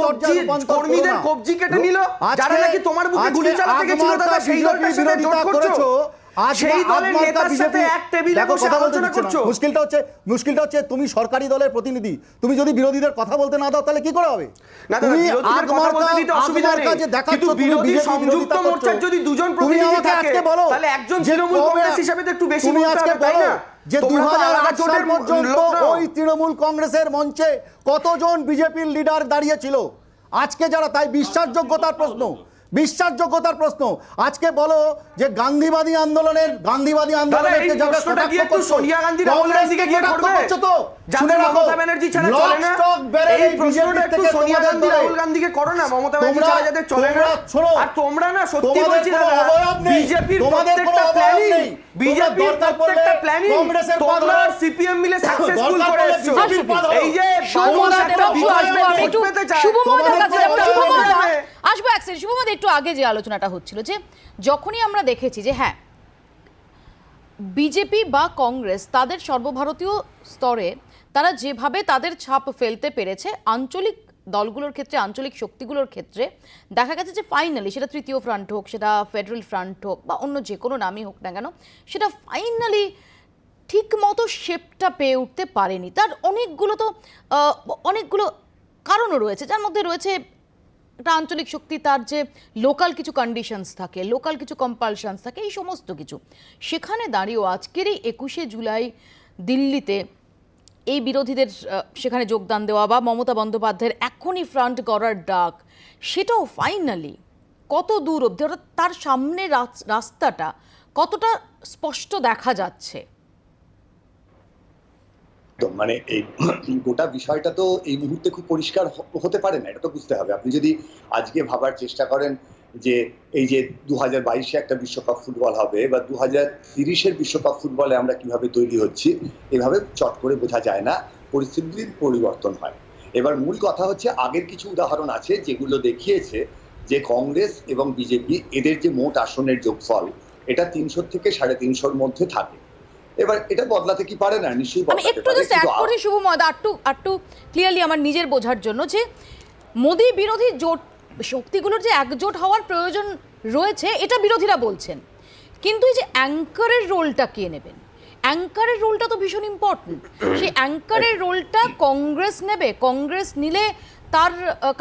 S5: কর্মীদের কবজি কেটে নিল, যারা নাকি তোমার বুকে গুলি চালাতে গেছিল, দাদা সেই দলটার সাথে জোট করছো, সেই দলের নেতার সাথে এক টেবিলে বসে আলোচনা করছো।
S7: মুশকিলটা হচ্ছে তুমি সরকারি দলের প্রতিনিধি, তুমি যদি বিরোধীদের কথা বলতে না দাও তাহলে কি করে হবে?
S5: তুমি কথা বলতে দিতে অসুবিধা নেই, কিন্তু বিরোধী সংযুক্ত মোর্চার যদি দুজন প্রতিনিধি থাকে, তাহলে একজন তৃণমূল কংগ্রেস হিসেবে তো একটু বেশি বলতে হবে, তাই না?
S7: যে 2008 সাল পর্যন্ত ওই তৃণমূল কংগ্রেসের মঞ্চে কতজন বিজেপির লিডার দাঁড়িয়েছিল? আজকে যারা, তাই বিশ্বাসযোগ্যতার প্রশ্ন আজকে বলো যে গান্ধীবাদী আন্দোলনের
S5: সোনিয়া গান্ধী রাহুল গান্ধীকে গিয়ে করবে? যাদের মমতা ব্যানার্জি ছাড়া চলে না, এই প্রশ্নটা একটু সোনিয়া গান্ধী রাহুল গান্ধীকে করো না, মমতা ব্যানার্জি ছাড়া যাদের চলে না। আর তোমরা না সত্যি বলছি না, বিজেপির প্রত্যেকটা প্ল্যানিং, বিজেপির প্রত্যেকটা প্ল্যানিং তোমরা আর সিপিএম মিলে সাকসেসফুল করে এসেছো। এই যে
S1: আসবো এক সেকেন্ড শুভমদা, একটু আগে যে আলোচনাটা হচ্ছিল যে যখনই আমরা দেখেছি যে হ্যাঁ বিজেপি বা কংগ্রেস তাদের সর্বভারতীয় স্তরে তারা যেভাবে তাদের ছাপ ফেলতে পেরেছে আঞ্চলিক দলগুলোর ক্ষেত্রে, আঞ্চলিক শক্তিগুলোর ক্ষেত্রে দেখা গেছে যে ফাইনালি সেটা তৃতীয় ফ্রন্ট হোক, সেটা ফেডারেল ফ্রন্ট হোক বা অন্য যে কোনো নামই হোক না কেন, সেটা ফাইনালি ঠিক মতো শেপটা পেয়ে উঠতে পারেনি। তার অনেকগুলো কারণও রয়েছে, যার মধ্যে রয়েছে একটা আঞ্চলিক শক্তি, তার যে লোকাল কিছু কন্ডিশনস থাকে, লোকাল কিছু কম্পালশনস থাকে, এই সমস্ত কিছু। সেখানে দাঁড়িয়েও আজকের এই 21শে জুলাই দিল্লিতে এই বিরোধীদের সেখানে যোগদান দেওয়া বা মমতা বন্দ্যোপাধ্যায়ের এখনই ফ্রন্ট করার ডাক, সেটাও ফাইনালি কত দূর অবধি, অর্থাৎ তার সামনে রাস্তাটা কতটা স্পষ্ট দেখা যাচ্ছে?
S9: মানে এই গোটা বিষয়টা তো এই মুহূর্তে খুব পরিষ্কার হতে পারে না, এটা তো বুঝতে হবে। আপনি যদি আজকে ভাবার চেষ্টা করেন যে এই যে 2022-এ একটা বিশ্বকাপ ফুটবল হবে বা 2030-এর বিশ্বকাপ ফুটবলে আমরা কিভাবে তৈরি হচ্ছি, এভাবে চট করে বোঝা যায় না, পরিস্থিতির পরিবর্তন হয়। এবার মূল কথা হচ্ছে আগের কিছু উদাহরণ আছে যেগুলো দেখিয়েছে যে কংগ্রেস এবং বিজেপি এদের যে মোট আসনের যোগফল এটা 300 থেকে 350-এর মধ্যে থাকে। এবার এটা বদলাতে কি পারে না? নিশ্চয়ই
S1: আমি একটু জাস্ট অ্যাড করি শুভমদা, একটু ক্লিয়ারলি আমার নিজের বোঝার জন্য, যে মোদি বিরোধী জোট শক্তিগুলোর যে একজোট হওয়ার প্রয়োজন রয়েছে এটা বিরোধীরা বলছেন, কিন্তু এই যে অ্যাঙ্কারের রোলটা কে নেবেন, অ্যাঙ্কারের রোলটা তো ভীষণ ইম্পর্টেন্ট। সেই অ্যাঙ্কারের রোলটা কংগ্রেস নেবে, কংগ্রেস নিলে তার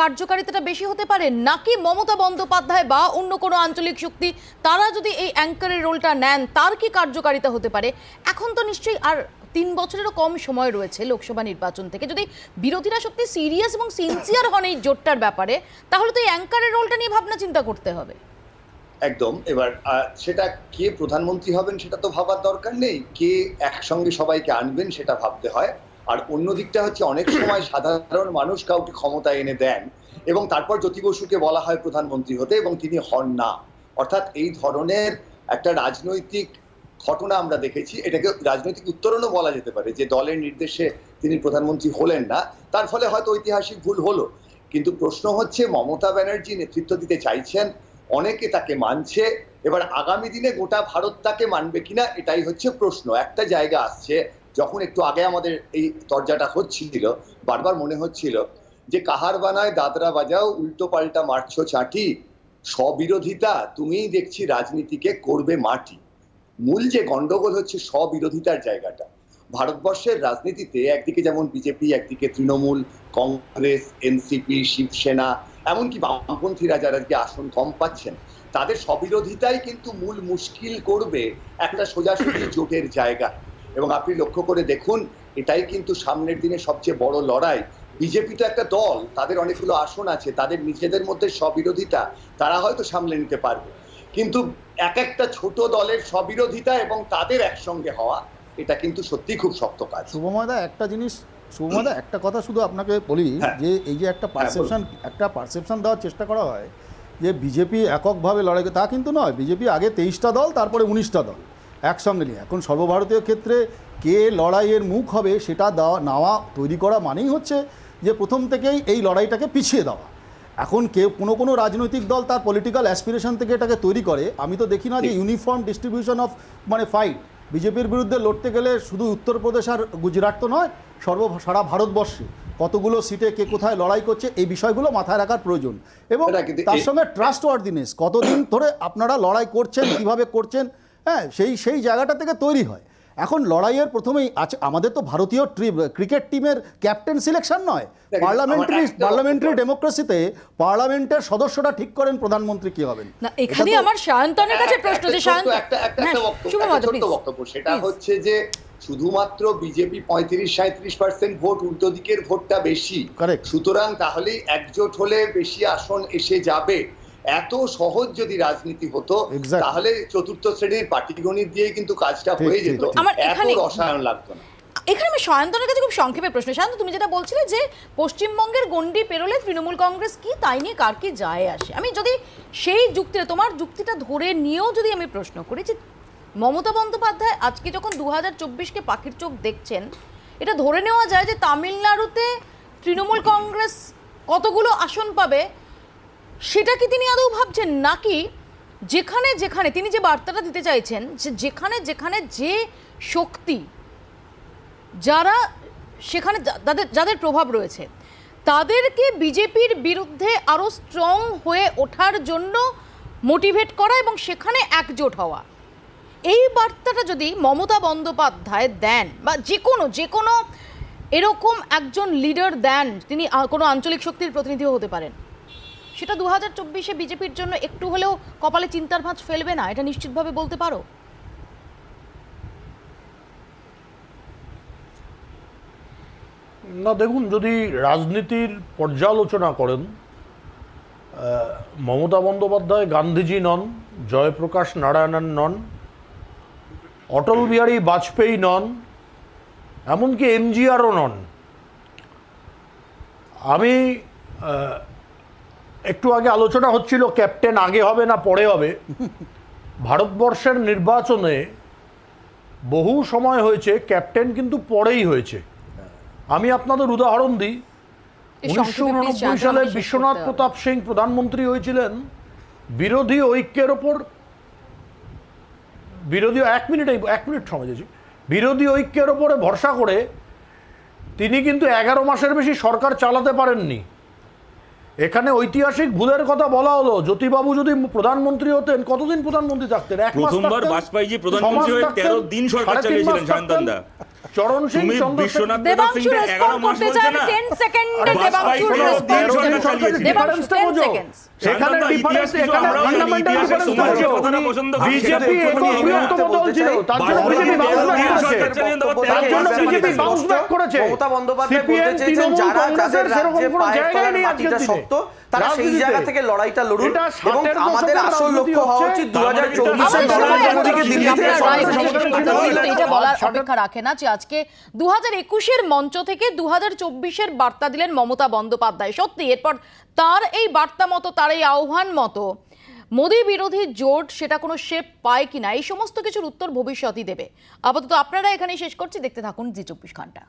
S1: কার্যকারিতাটা বেশি হতে পারে, নাকি মমতা বন্দ্যোপাধ্যায় বা অন্য কোনো আঞ্চলিক শক্তি তারা যদি এই অ্যাঙ্কারের রোলটা নেন তার কি কার্যকারিতা হতে পারে? এখন তো নিশ্চয়ই আর 3 বছরেরও কম সময় রয়েছে লোকসভা নির্বাচন থেকে। যদি বিরোধীরা সত্যি সিরিয়াস এবং সিনসিয়ার হন এই জোটটার ব্যাপারে, তাহলে তো এই অ্যাঙ্কারের রোলটা নিয়ে ভাবনা চিন্তা করতে হবে।
S9: একদম। এবার সেটা কে প্রধানমন্ত্রী হবেন সেটা তো ভাবার দরকার নেই, কে একসঙ্গে সবাইকে আনবেন সেটা ভাবতে হয়। আর অন্য দিকটা হচ্ছে অনেক সময় সাধারণ মানুষ কাউকে ক্ষমতা এনে দেন এবং তারপর জ্যোতি বসুকে বলা হয় প্রধানমন্ত্রী হতে এবং তিনি হন না। অর্থাৎ এই ধরনের একটা রাজনৈতিক ঘটনা আমরা দেখেছি, এটাকে রাজনৈতিক উত্তরণও বলা যেতে পারে, যে দলের নির্দেশে তিনি প্রধানমন্ত্রী হলেন না, তার ফলে হয়তো ঐতিহাসিক ভুল হলো। কিন্তু প্রশ্ন হচ্ছে মমতা ব্যানার্জি নেতৃত্ব দিতে চাইছেন, অনেকে তাকে মানছে, এবার আগামী দিনে গোটা ভারত তাকে মানবে কিনা এটাই হচ্ছে প্রশ্ন। একটা জায়গা আসছে, যখন একটু আগে আমাদের এই চর্চাটা হচ্ছিল বারবার মনে হচ্ছিল যে কাহার বানায় দাদরা বাজাও, উল্টো পাল্টা মারছো চাটি, স্ববিরোধিতা তুমিই দেখছি রাজনীতিকে করবে মাটি। মূল যে গন্ডগোল হচ্ছে স্ববিরোধিতার জায়গাটা। ভারতবর্ষের রাজনীতিতে একদিকে যেমন বিজেপি, একদিকে তৃণমূল, কংগ্রেস, এনসিপি, শিবসেনা, এমনকি বামপন্থীরা যারা আজকে আসন কম পাচ্ছেন, তাদের স্ববিরোধিতাই কিন্তু মূল মুশকিল করবে একটা সোজাসুজি জোটের জায়গা। এবং আপনি লক্ষ্য করে দেখুন, এটাই কিন্তু সামনের দিনে সবচেয়ে বড় লড়াই। বিজেপি তো একটা দল, তাদের অনেকগুলো আসন আছে, তাদের নিজেদের মধ্যে স্ববিরোধিতা তারা হয়তো সামলে নিতে পারবে, কিন্তু একটা ছোট দলের স্ববিরোধিতা এবং তাদের একসঙ্গে হওয়া, এটা কিন্তু সত্যি খুব শক্ত কাজ।
S7: শুভমদা একটা জিনিস, শুভমদা একটা কথা শুধু আপনাকে বলি, যে এই যে একটা পারসেপশন দেওয়ার চেষ্টা করা হয় যে বিজেপি এককভাবে লড়াই, তা কিন্তু নয়। বিজেপি আগে 23টা দল, তারপরে 19টা দল একসঙ্গে নিয়ে। এখন সর্বভারতীয় ক্ষেত্রে কে লড়াইয়ের মুখ হবে সেটা নেওয়া তৈরি করা মানেই হচ্ছে যে প্রথম থেকেই এই লড়াইটাকে পিছিয়ে দেওয়া। এখন কেউ কোনো রাজনৈতিক দল তার পলিটিক্যাল অ্যাসপিরেশন থেকে এটাকে তৈরি করে। আমি তো দেখি না যে ইউনিফর্ম ডিস্ট্রিবিউশন অফ ফাইট। বিজেপির বিরুদ্ধে লড়তে গেলে শুধু উত্তরপ্রদেশ আর গুজরাট তো নয়, সারা ভারতবর্ষে কতগুলো সিটে কে কোথায় লড়াই করছে, এই বিষয়গুলো মাথায় রাখার প্রয়োজন। এবং তার সঙ্গে ট্রাস্টওয়ার্দিনেস, কতদিন ধরে আপনারা লড়াই করছেন, কিভাবে করছেন, হ্যাঁ সেই জায়গাটা থেকে তৈরি হয়। এখন লড়াইয়ের প্রথমেই আমাদের তো ভারতীয় ক্রিকেট টিমের ক্যাপ্টেন সিলেকশন নয়, পার্লামেন্টারি ডেমোক্রেসিতে পার্লামেন্টের সদস্যরা ঠিক করেন প্রধানমন্ত্রী কি হবেন।
S1: না, এখানে আমার সায়ন্তনের কাছে প্রশ্ন, যে সায়ন্ত
S9: একটা বক্তব্য, সেটা হচ্ছে যে শুধুমাত্র বিজেপি 35-37% ভোট, উল্টো দিকের ভোটটা বেশি, সুতরাং তাহলেই একজোট হলে বেশি আসন এসে যাবে। এত সহজ যদি রাজনীতি হতো তাহলে চতুর্থ শ্রেণীর পাটিগণিত দিয়ে কিন্তু কাজটা হয়ে যেত, এত রসায়ন লাগতো না।
S1: এখানে আমি সায়ন্তনের কাছে খুব সংক্ষেপে প্রশ্ন। সায়ন্ত, তুমি যেটা বলছিলে যে পশ্চিমবঙ্গের গণ্ডি পেরোলে তৃণমূল কংগ্রেস কি তাই নিয়ে কার কি যায় আসে, আমি যদি সেই যুক্তিটা, তোমার যুক্তিটা ধরে নিয়েও যদি আমি প্রশ্ন করি যে মমতা বন্দ্যোপাধ্যায় আজকে যখন 2024কে পাখির চোখ দেখছেন, এটা ধরে নেওয়া যায় যে তামিলনাড়ুতে তৃণমূল কংগ্রেস কতগুলো আসন পাবে সেটা কি তিনি আদৌ ভাবছেন, নাকি যেখানে যেখানে তিনি যে বার্তাটা দিতে চাইছেন যে যেখানে যেখানে যে শক্তি, যারা সেখানে যাদের প্রভাব রয়েছে, তাদেরকে বিজেপির বিরুদ্ধে আরও স্ট্রং হয়ে ওঠার জন্য মোটিভেট করা এবং সেখানে একজোট হওয়া, এই বার্তাটা যদি মমতা বন্দ্যোপাধ্যায় দেন বা যে কোনো এরকম একজন লিডার দেন, তিনি কোনো আঞ্চলিক শক্তির প্রতিনিধিও হতে পারেন, সেটা 2024-এ বিজেপির জন্য একটু হলেও কপালে চিন্তার ভাঁজ ফেলবে না, এটা নিশ্চিতভাবে বলতে পারো?
S4: না, দেখুন, যদি রাজনীতির পর্যালোচনা করেন, মমতা বন্দ্যোপাধ্যায় গান্ধীজি নন, জয়প্রকাশ নারায়ণন নন, অটল বিহারী বাজপেয়ী নন, এমনকি এমজিআরও নন। আমি একটু আগে আলোচনা হচ্ছিল ক্যাপ্টেন আগে হবে না পরে হবে। ভারতবর্ষের নির্বাচনে বহু সময় হয়েছে ক্যাপ্টেন কিন্তু পরেই হয়েছে। আমি আপনাদের উদাহরণ দিই, 1989 সালে বিশ্বনাথ প্রতাপ সিং প্রধানমন্ত্রী হয়েছিলেন বিরোধী ঐক্যের ওপর, এক মিনিট সময় দিয়েছি, বিরোধী ঐক্যের ওপরে ভরসা করে তিনি কিন্তু 11 মাসের বেশি সরকার চালাতে পারেননি। এখানে ঐতিহাসিক ভুলের কথা বলা হলো, জ্যোতিবাবু যদি প্রধানমন্ত্রী হতেন কতদিন প্রধানমন্ত্রী থাকতেন? এক মাস
S8: প্রথমবার
S4: থাকতেন,
S8: বাজপেয়ীজি প্রধানমন্ত্রী হয়ে 13 দিন সরকার চালিয়েছিলেন সায়ন্তনদা।
S4: চরণ সিং
S8: বিশ্বনাথ প্রতাপ সিং 11 মাস বলছে না,
S1: 10 সেকেন্ডে দেবাংশু রেসপন্স।
S4: এখানে ডিফারেন্স, এখানে ফান্ডামেন্টাল ডিফারেন্স হচ্ছে বিজেপি একক বৃহত্তম দল ছিল, তার জন্য বিজেপি বাউন্স ব্যাক করেছে।
S5: মমতা বন্দ্যোপাধ্যায় বলতে চেয়েছেন যারা যাদের রাজ্যে পায়ের তলার মাটিটা শক্ত তারা সেই জায়গা থেকে লড়াইটা লড়ুন, এবং আমাদের আসল লক্ষ্য হওয়া উচিত 2024-এ নরেন্দ্র মোদীকে দিল্লি থেকে
S1: এটা বলার অপেক্ষা রাখে না যে আজকে 2021-এর মঞ্চ থেকে 2024-এর বার্তা দিলেন মমতা বন্দ্যোপাধ্যায়। সত্যি এরপর তার এই বার্তা মতো, তার এই আহ্বান মতো মোদী বিরোধী জোট সেটা কোনো শেপ পায় কিনা, এই সমস্ত কিছুর উত্তর ভবিষ্যতই দেবে। আপাতত আপনারা এখানেই শেষ করছি, দেখতে থাকুন জি 24 ঘন্টা।